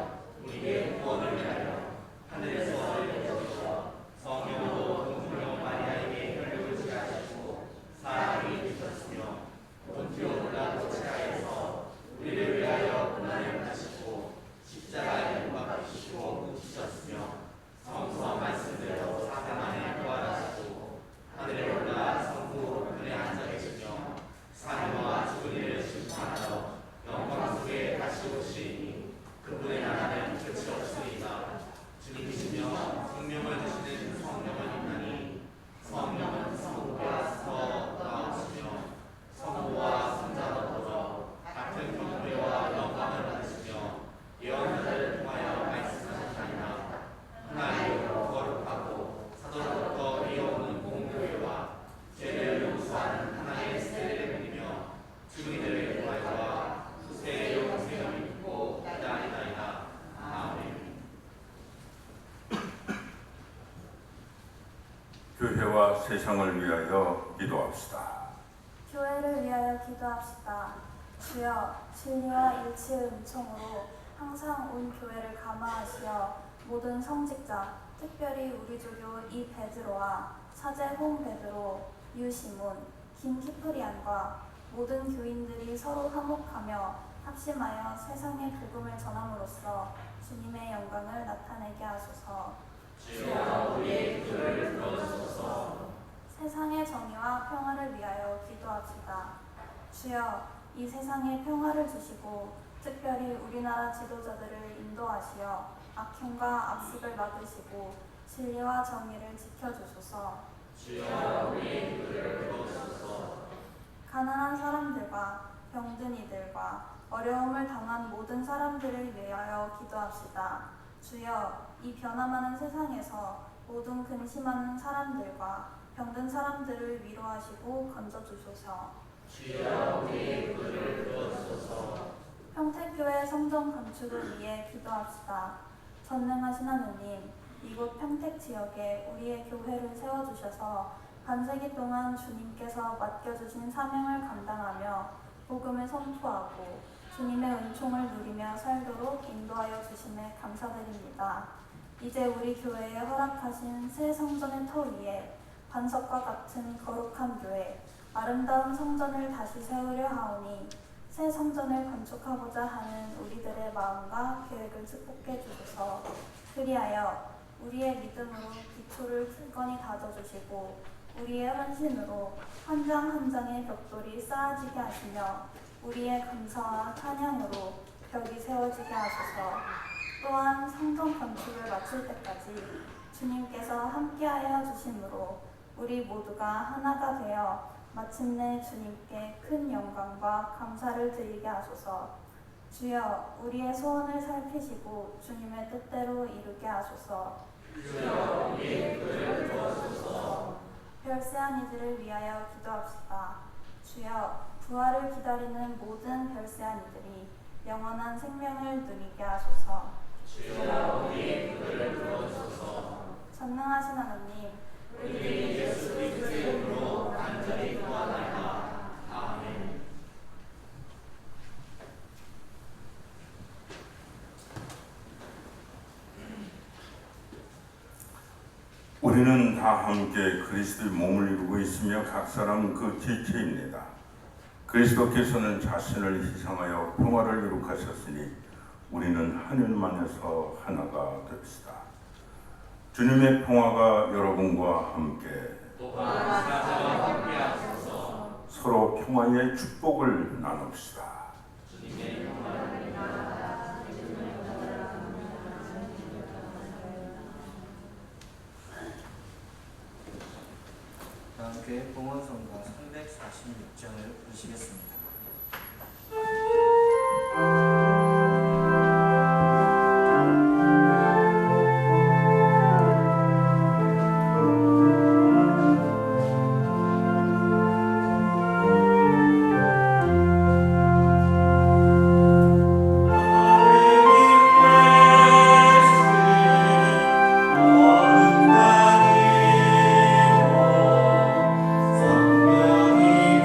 A: 세상을 위하여 기도합시다.
G: 교회를 위하여 기도합시다. 주여, 진리와 일치의 은총으로 항상 온 교회를 감화하시어 모든 성직자, 특별히 우리 조교 이 베드로와 사제 홍 베드로, 유 시몬, 김 키프리안과 모든 교인들이 서로 화목하며 합심하여 세상의 복음을 전함으로써 주님의 영광을 나타내게 하소서.
B: 주여 우리의 기도를 들어주소서.
G: 세상의 정의와 평화를 위하여 기도합시다. 주여, 이 세상에 평화를 주시고 특별히 우리나라 지도자들을 인도하시어 악행과 악습을 막으시고 진리와 정의를 지켜주소서.
B: 주여 우리의 기도를 들어주소서.
G: 가난한 사람들과 병든 이들과 어려움을 당한 모든 사람들을 위하여 기도합시다. 주여, 이 변화많은 세상에서 모든 근심하는 사람들과 병든 사람들을 위로하시고 건져주소서.
B: 주여 우리의 기도를 들어주소서.
G: 평택교회 성전 건축을 위해 기도합시다. 전능하신 하느님, 이곳 평택 지역에 우리의 교회를 세워주셔서 반세기 동안 주님께서 맡겨주신 사명을 감당하며 복음을 선포하고 주님의 은총을 누리며 살도록 인도하여 주심에 감사드립니다. 이제 우리 교회에 허락하신 새 성전의 터 위에 반석과 같은 거룩한 교회, 아름다운 성전을 다시 세우려 하오니 새 성전을 건축하고자 하는 우리들의 마음과 계획을 축복해 주소서. 그리하여 우리의 믿음으로 기초를 굳건히 다져주시고 우리의 헌신으로 한 장 한 장의 벽돌이 쌓아지게 하시며 우리의 감사와 찬양으로 벽이 세워지게 하소서. 또한 성전 건축을 마칠 때까지 주님께서 함께하여 주심으로 우리 모두가 하나가 되어 마침내 주님께 큰 영광과 감사를 드리게 하소서. 주여, 우리의 소원을 살피시고 주님의 뜻대로 이루게 하소서.
B: 주여 우리의 기도를 들어주소서.
G: 별세한 이들을 위하여 기도합시다. 주여, 부활을 기다리는 모든 별세한 이들이 영원한 생명을 누리게 하소서.
B: 주여 우리의 기도를 들어주소서.
G: 전능하신 하나님,
B: 우리 예수 그리스도의 이름으로 간절히 구하나이다. 아멘.
A: 우리는 다 함께 그리스도의 몸을 이루고 있으며 각 사람 그 지체입니다. 그리스도께서는 자신을 희생하여 평화를 이룩하셨으니 우리는 하늘 안에서 하나가 됩시다. 주님의 평화가 여러분과 함께 서로 평화의 축복을 나눕시다.
D: 교회 봉헌성가 346장을 부르시겠습니다.
B: 성령이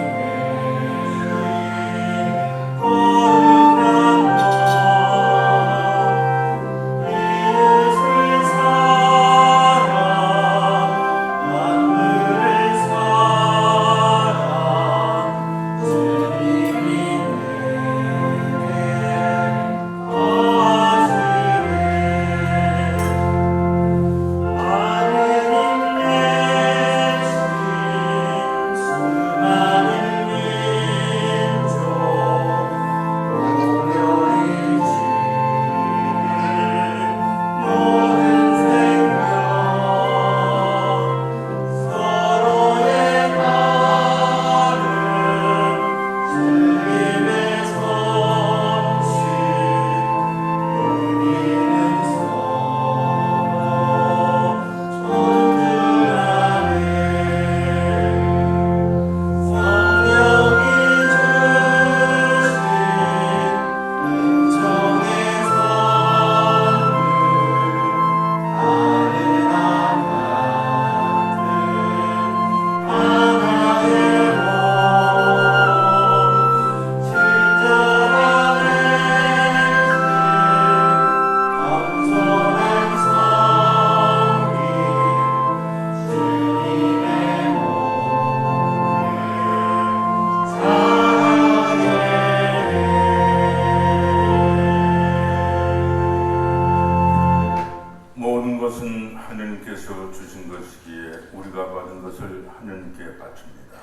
A: 주께서 주신 것이기에 우리가 받은 것을 하느님께 바칩니다.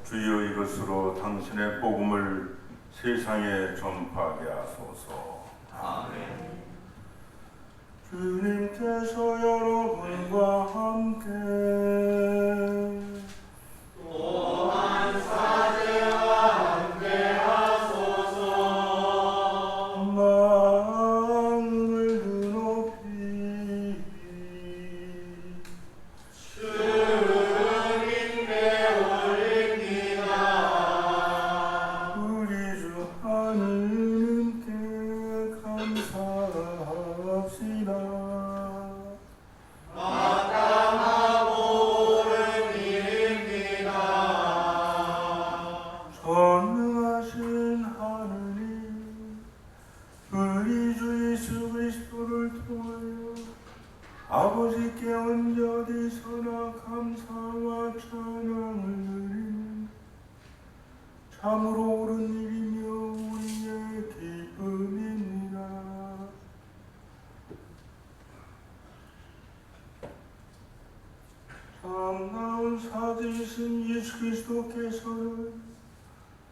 A: 주여 이것으로 당신의 복음을 세상에 전파하게 하소서.
C: 아멘.
A: 주님께서 여러분과 함께
B: 또한 사제와 함께 하소서.
A: 마음을 높이
B: 주님께 올립니다.
A: 우리 주 하느님께 감사합시다.
B: 마땅하고 옳은 일입니다.
A: 전능하신 하느님, 우리 주 예수 그리스도를 통하여 아버지께 언제 어디서나 감사와 찬양을 드리는 참으로 옳은 일이며 우리의 기쁨입니다. 참나온 사제이신 예수 그리스도께서는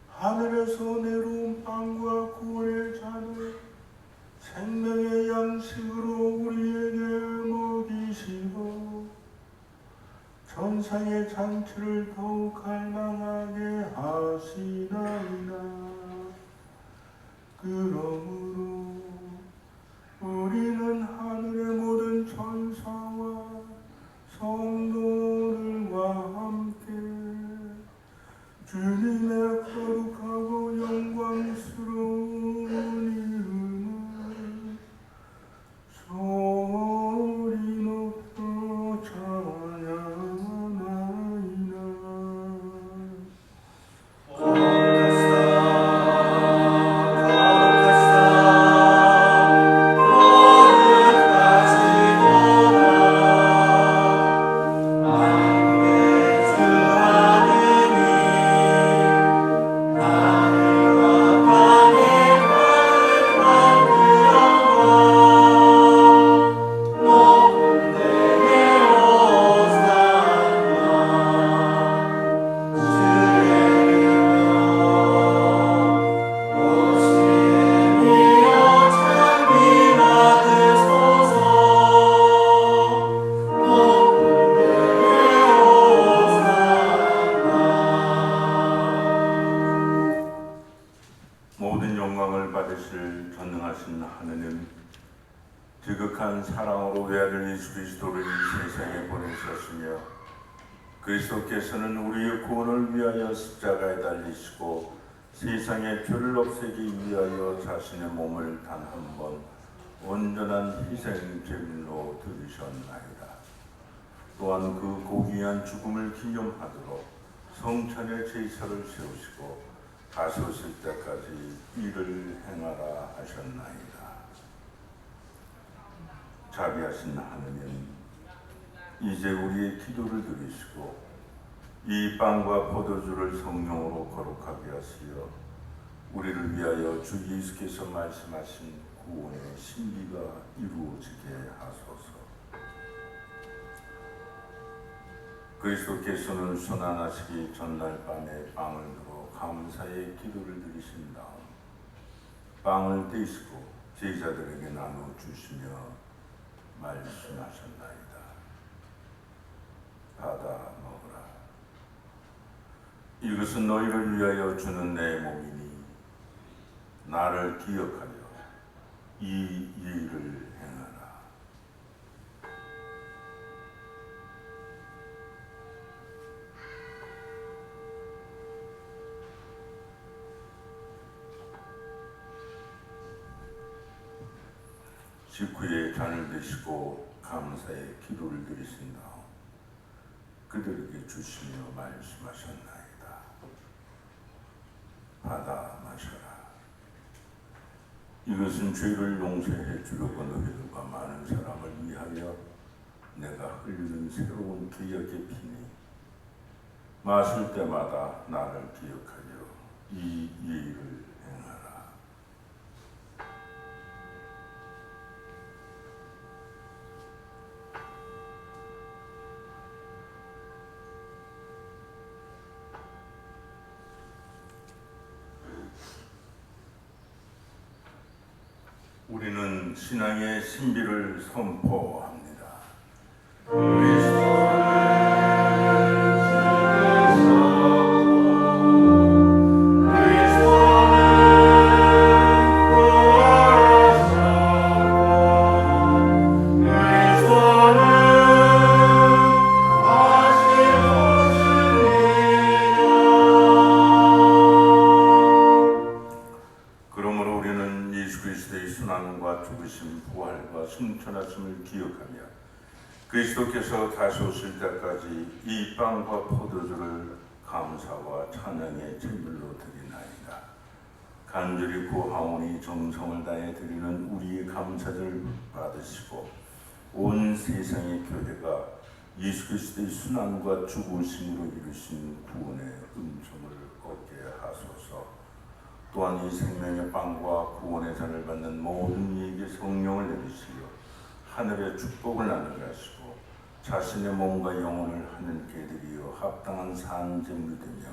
A: 하늘에서 내려온 빵과 구원의 잔을 생명의 양식으로 우리에게 먹이시고 천상의 잔치를 더욱 갈망하게 하시나이다. 그러므로 우리는 하늘의 모든 천사와 성도들과 함께 주님의 거룩하고 영광스러운 이름을 소리 높여 찬양하나이다. 모든 영광을 받으실 전능하신 하느님, 지극한 사랑으로 외아들 예수 그리스도를 이 세상에 보내셨으며 그리스도께서는 우리의 구원을 위하여 십자가에 달리시고 세상의 죄를 없애기 위하여 자신의 몸을 단 한 번 온전한 희생 제물로 드리셨나이다. 또한 그 고귀한 죽음을 기념하도록 성천의 제사를 세우시고 다시 오실 때까지 일을 행하라 하셨나이다. 자비하신 하느님, 이제 우리의 기도를 들으시고 이 빵과 포도주를 성령으로 거룩하게 하시어 우리를 위하여 주 예수께서 말씀하신 구원의 신비가 이루어지게 하소서. 그리스도께서는 순환하시기 전날 밤에 빵을 들어 감사의 기도를 드리신 다음 빵을 떼시고 제자들에게 나누어 주시며 말씀하셨나이다. 받아 먹으라. 이것은 너희를 위하여 주는 내 몸이니 나를 기억하여 이 일을 행하라. 직후에 잔을 드시고 감사의 기도를 드리신 다음 그들에게 주시며 말씀하셨나이다. 받아 마셔라. 이것은 죄를 용서해 주려고 너희들과 많은 사람을 위하여 내가 흘리는 새로운 기억의 피니 마실 때마다 나를 기억하여 이 예를 행하라. 신앙의 신비를 선포합니다. 그러므로 우리는 예수 그리스도의 순환과 죽으심, 부활과 승천하심을 기억하며 그리스도께서 다시 오실 때까지 이 빵과 포도주를 감사와 찬양의 제물로 드리나이다. 간절히 구하오니 정성을 다해 드리는 우리의 감사를 받으시고 온 세상의 교회가 예수 그리스도의 순환과 죽으심으로 이루신 구원의 은총을 얻게 하소서. 또한 이 생명의 빵과 구원의 잔을 받는 모든 이에게 성령을 내리시며 하늘의 축복을 나누게 하시고 자신의 몸과 영혼을 하늘께 드리어 합당한 산제물이 되며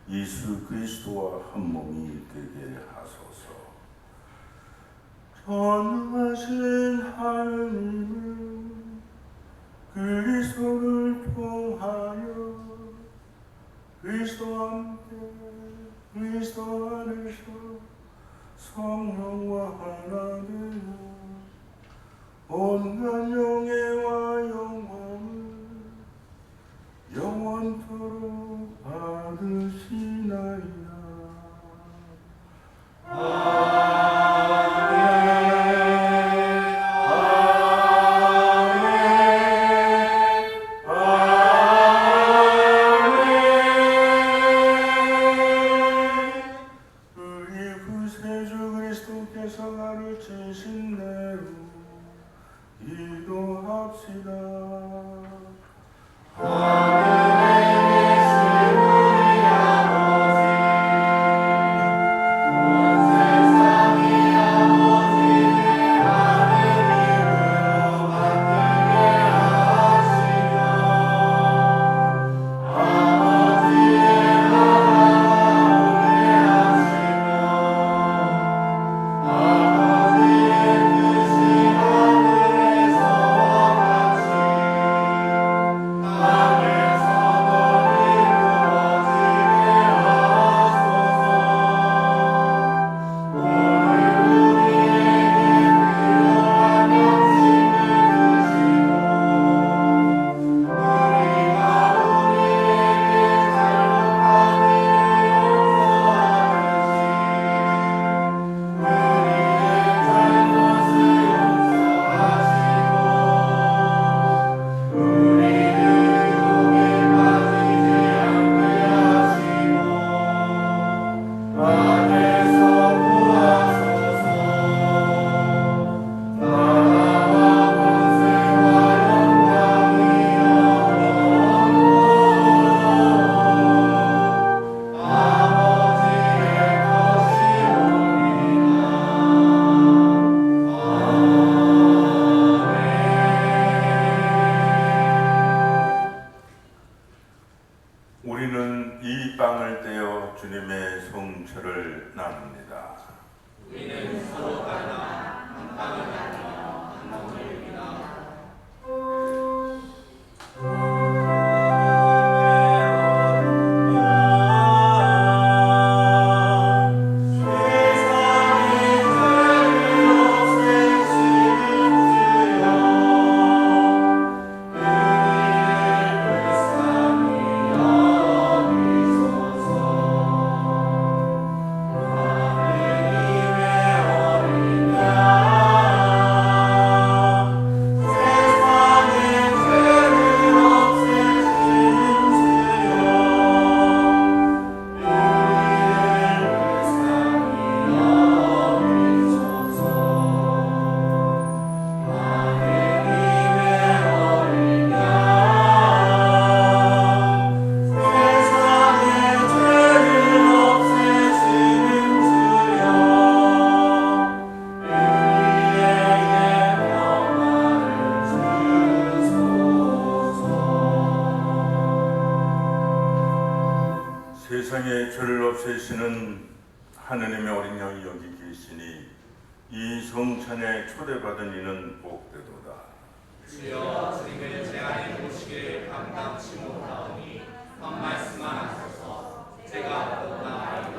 A: 예수 그리스도와 한 몸이 되게 하소서. 전능하신 하느님을 그리스도를 통하여 그리스도와 함께 그리스도 안에서 성령과 하나 되어 온갖 영예와 영광을 영원토록 받으시나이다. 우리는 이 빵을 떼어 주님의 성체를 나눕니다.
B: 우리는 서로 가나 한 빵을 나누어 한 몸을 이루나 세상의 죄를 없애시는 하느님의 어린 양이 여기 계시니
A: 이 성찬에 초대받은 이는 복되도다.
B: 주여 주님의 제안에 모시기를 감당치 못하오니 한 말씀만 하소서. 제가 얻나이다.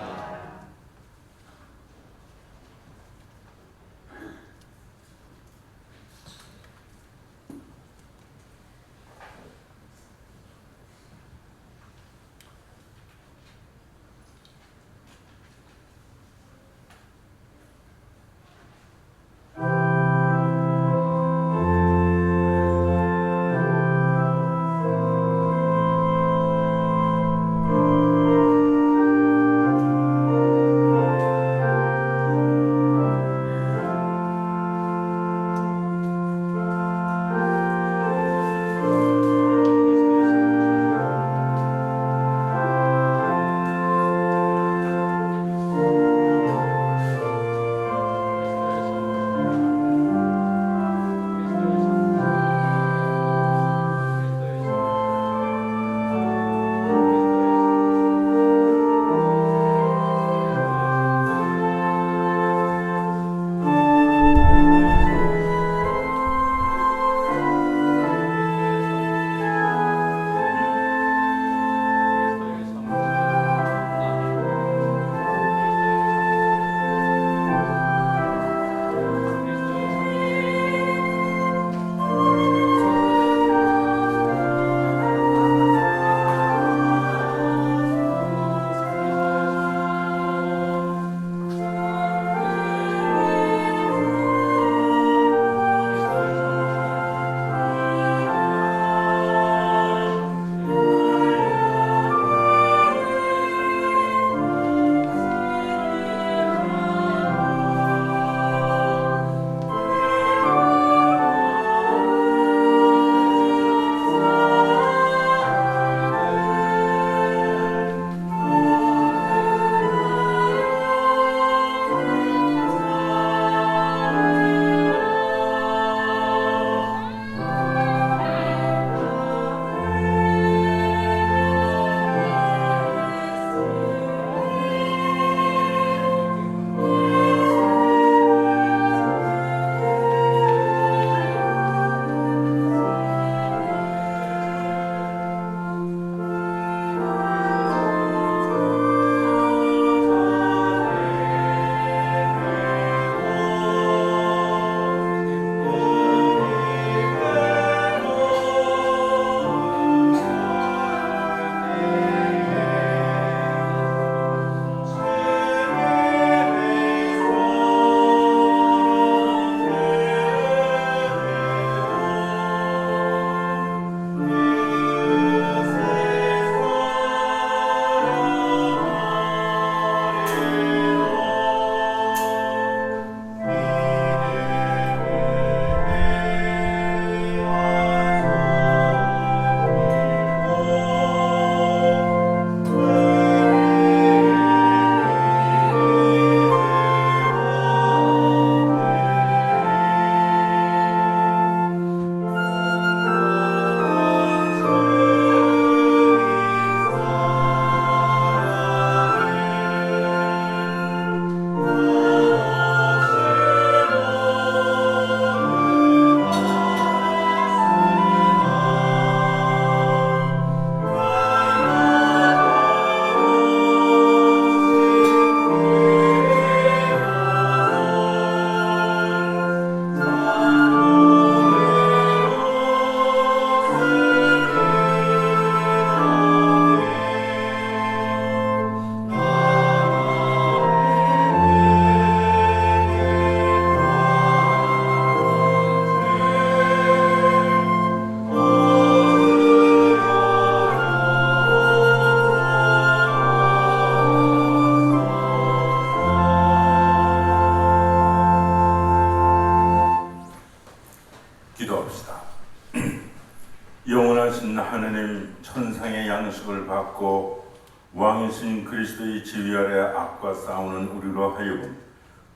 A: 영원하신 하느님, 천상의 양식을 받고 왕이신 그리스도의 지휘 아래 악과 싸우는 우리로 하여금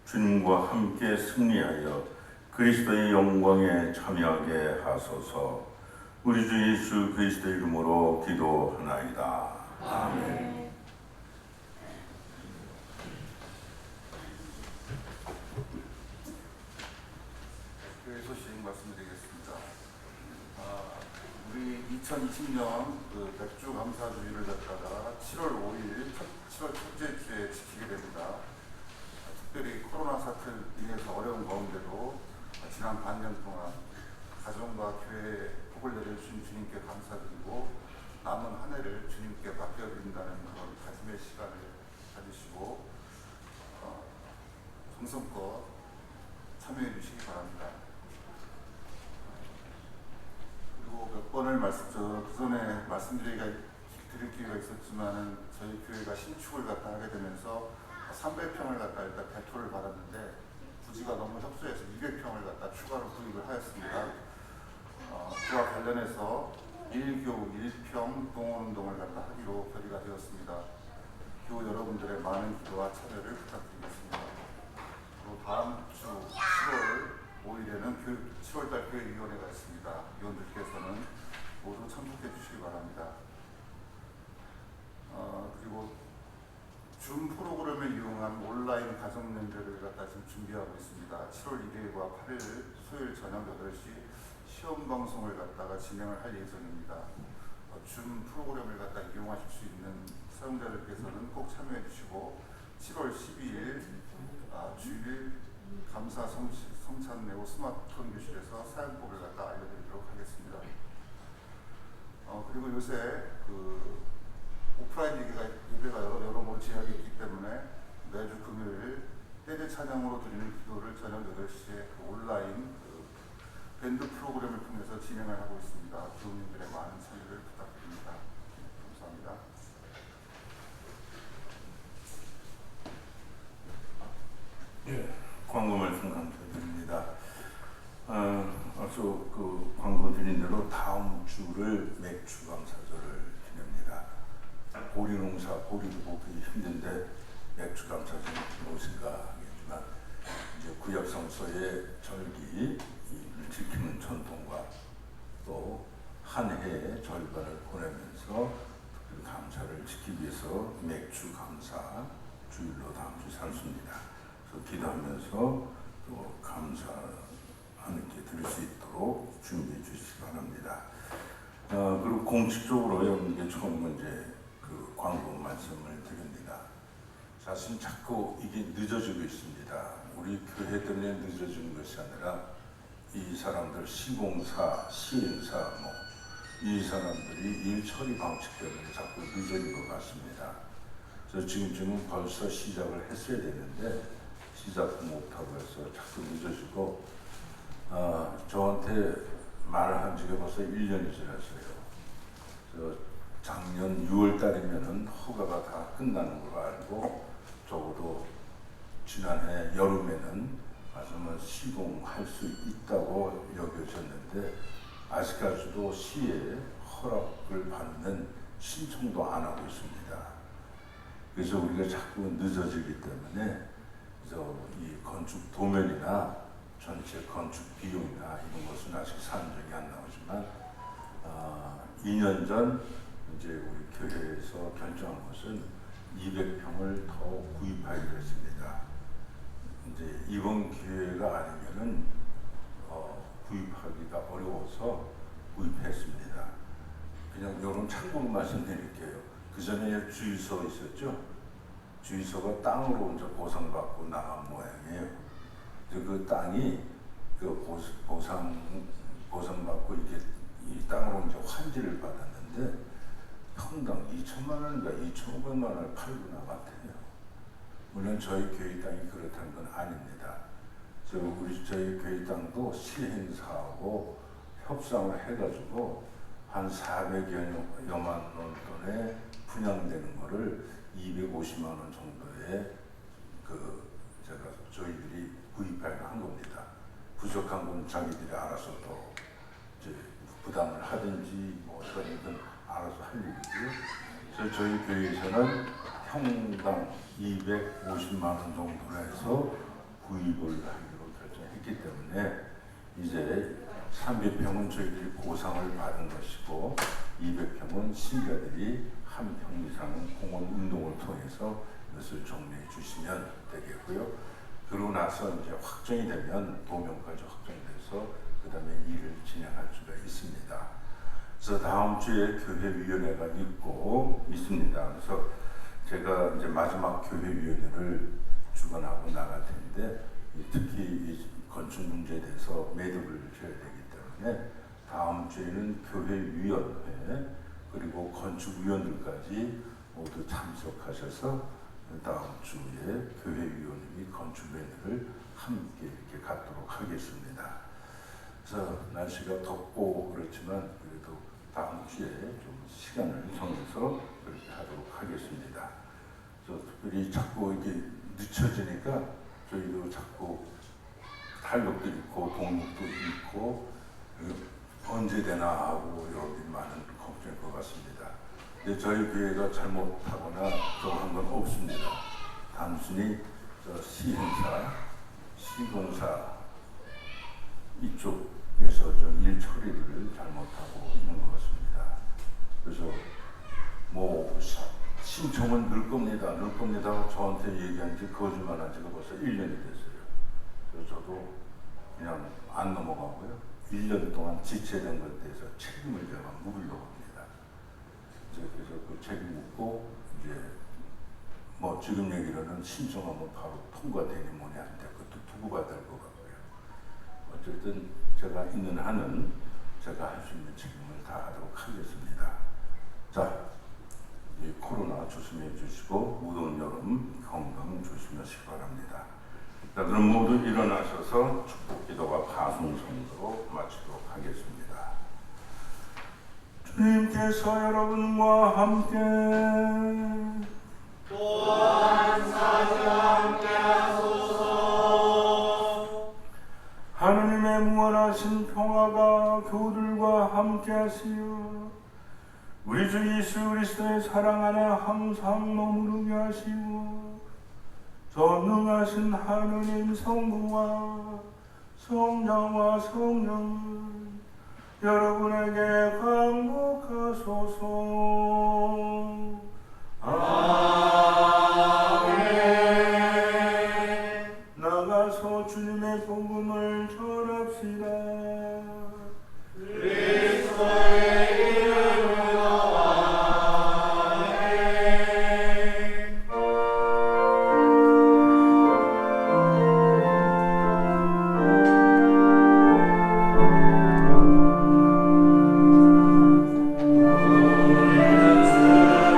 A: 주님과 함께 승리하여 그리스도의 영광에 참여하게 하소서. 우리 주 예수 그리스도 이름으로 기도하나이다. 아멘.
H: 시행 말씀드리겠습니다. 우리 2020년 그 맥주 감사주의를 갖다가 7월 5일, 7월 첫째 주에 지키게 됩니다. 특별히 코로나 사태를 인해서 어려운 가운데도 지난 반년 동안 가정과 교회에 복을 내려주신 주님께 감사드리고 남은 한 해를 주님께 맡겨드린다는 그런 다짐의 시간을 가지시고 정성껏 참여해 주시기 바랍니다. 그리고 몇 번을 그 전에 드릴 기회가 있었지만은 저희 교회가 신축을 갖다 하게 되면서 300평을 갖다 일단 대토를 받았는데 부지가 너무 협소해서 200평을 갖다 추가로 구입을 하였습니다. 그와 관련해서 1교 1평 동원운동을 갖다 하기로 결의가 되었습니다. 교우 여러분들의 많은 기도와 참여를 부탁드리겠습니다. 또 다음 주 10월 5일에는 7월달 교회위원회가 있습니다. 위원들께서는 모두 참석해 주시기 바랍니다. 그리고 줌 프로그램을 이용한 온라인 가정연대를 갖다 지금 준비하고 있습니다. 7월 1일과 8일 수요일 저녁 8시 시험 방송을 갖다가 진행을 할 예정입니다. 줌 프로그램을 갖다 이용하실 수 있는 사용자들께서는 꼭 참여해 주시고 7월 12일 주일 감사 성찬 내후 스마트폰 교실에서 사용법을 갖다 알려드리도록 하겠습니다. 그리고 요새 오프라인 예배가 여러모로 제약이 있기 때문에 매주 금요일 때제 찬양으로 드리는 기도를 저녁 8시에 온라인 밴드 프로그램을 통해서 진행을 하고 있습니다. 교우님들의 많은 참여를 부탁드립니다. 감사합니다.
A: 예, 광고 말씀 감사드립니다. 앞서 광고 드린 대로 다음 주를 맥주 감사절을 지냅니다. 보리 농사, 보리도 보기 힘든데 맥주 감사절 무엇인가 하겠지만 이제 구약 성서의 절기 지키는 전통과 또 한 해의 절반을 보내면서 그 감사를 지키기 위해서 맥주 감사 주일로 다음 주 삼습니다. 그래서 기도하면서 또 감사하는 게 드릴 수 있도록 준비해 주시기 바랍니다. 그리고 공식적으로 여러분께 처음 이제 그 광고 말씀을 드립니다. 사실 자꾸 이게 늦어지고 있습니다. 우리 교회 때문에 늦어지는 것이 아니라 이 사람들 시공사, 시행사 이 사람들이 일 처리 방식 때문에 자꾸 늦어진 것 같습니다. 그래서 지금쯤은 벌써 시작을 했어야 되는데 시작도 못하고 해서 자꾸 늦어지고 저한테 말을 한 지가 벌써 1년이 지났어요. 그래서 작년 6월 달이면은 허가가 다 끝나는 걸 알고 적어도 지난해 여름에는 아주 시공할 수 있다고 여겨졌는데 아직까지도 시에 허락을 받는 신청도 안 하고 있습니다. 그래서 우리가 자꾸 늦어지기 때문에 그래서 이 건축 도면이나 전체 건축 비용이나 이런 것은 아직 산정이 안 나오지만 2년 전 이제 우리 교회에서 결정한 것은 200평을 더 구입하기로 했습니다. 이제 이번 기회가 아니면은 구입하기가 어려워서 구입했습니다. 그냥 이런 참고로 말씀드릴게요. 그 전에 주유소 있었죠? 주유소가 땅으로 이제 보상받고 나간 모양이에요. 그 땅이 보상받고 이게 이 땅으로 이제 환지를 받았는데 평당 2천만 원인가 2,500만 원을 팔고 나갔대요. 물론 저희 교회 땅이 그렇다는 건 아닙니다. 저희 교회 땅도 시행사하고 협상을 해가지고 한 400여만 원 돈에 분양되는 거를 250만 원 정도에 저희들이 구입하려 한 겁니다. 부족한 건 자기들이 알아서 또 이제 부담을 하든지 저희는 알아서 할 일이고요. 그래서 저희 교회에서는 평당 250만 원 정도로 해서 구입을 하기로 결정했기 때문에 이제 300평은 저희들이 보상을 받은 것이고 200평은 신자들이 한 평 이상은 공원 운동을 통해서 이것을 정리해 주시면 되겠고요. 그러고 나서 이제 확정이 되면 도면까지 확정이 돼서 그 그다음에 일을 진행할 수가 있습니다. 그래서 다음 주에 교회위원회가 있습니다. 그래서 제가 이제 마지막 교회위원회를 주관하고 나갈 텐데 특히 이 건축 문제에 대해서 매듭을 지어야 되기 때문에 다음 주에는 교회위원회 그리고 건축위원들까지 모두 참석하셔서 다음 주에 교회위원 및 건축위원회를 함께 이렇게 갖도록 하겠습니다. 그래서 날씨가 덥고 그렇지만 그래도 다음 주에 좀 시간을 정해서 그렇게 하도록 하겠습니다. 특별히 자꾸 이게 늦춰지니까 저희도 자꾸 탄력도 있고 동력도 있고 언제 되나 하고 여러분들이 많은 걱정일 것 같습니다. 근데 저희 교회가 잘못하거나 한 건 없습니다. 단순히 시행사, 시공사 이쪽에서 일 처리를 잘못하고 있는 것 같습니다. 그래서 뭐 신청은 넣을 겁니다. 저한테 얘기한 지 거짓말한 지가 벌써 1년이 됐어요. 그래서 저도 그냥 안 넘어가고요. 1년 동안 지체된 것에 대해서 책임을 제가 묻으려고 합니다. 그래서 그 책임 묻고 이제 뭐 지금 얘기로는 신청하면 바로 통과되니 뭐니 하는데 그것도 두고 봐야 될 것 같고요. 어쨌든 제가 있는 한은 제가 할 수 있는 책임을 다하도록 하겠습니다. 자, 이 코로나 조심해 주시고 무더운 여름 건강 조심하시기 바랍니다. 자, 그럼 모두 일어나셔서 축복기도와 파송성도로 마치도록 하겠습니다. 주님께서 여러분과 함께
B: 또한 사시와 함께 하소서.
A: 하느님의 무한하신 평화가 교우들과 함께 하시어 우리 주 예수 그리스도의 사랑 안에 항상 머무르게 하시고 전능하신 하느님 성부와 성자와 성령은 여러분에게 강복하소서. 아멘. 나가서 주님의 복음을 전합시다.
B: 그리스도의 이름으로 아멘. 우리는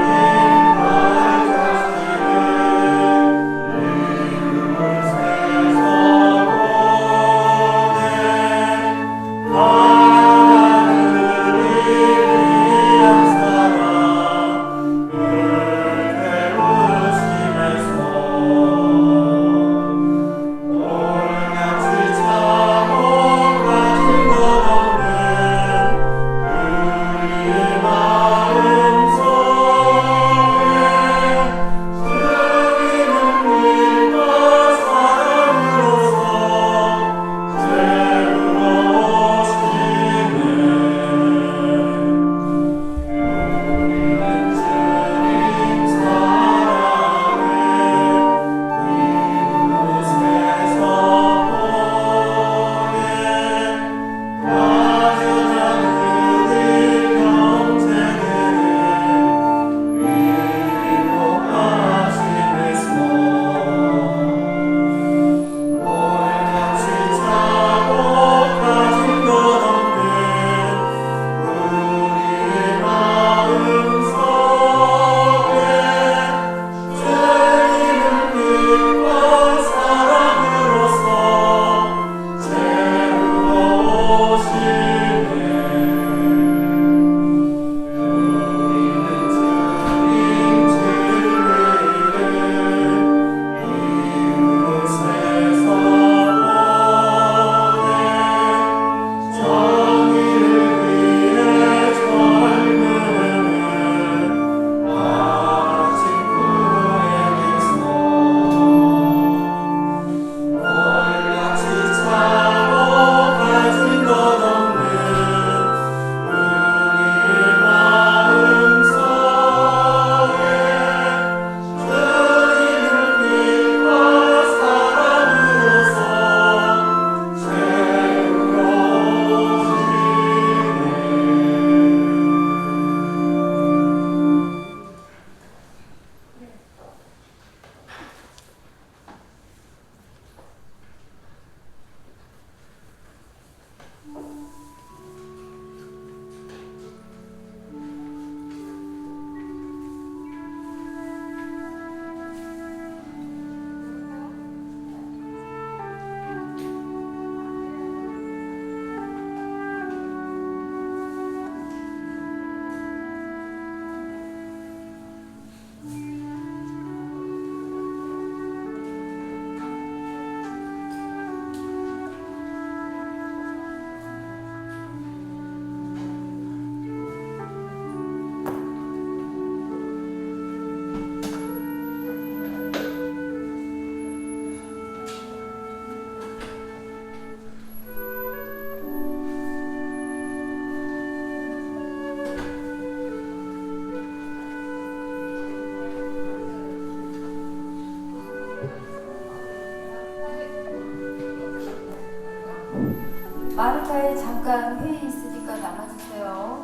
I: 마르타에 잠깐 회의 있으니까 나가주세요.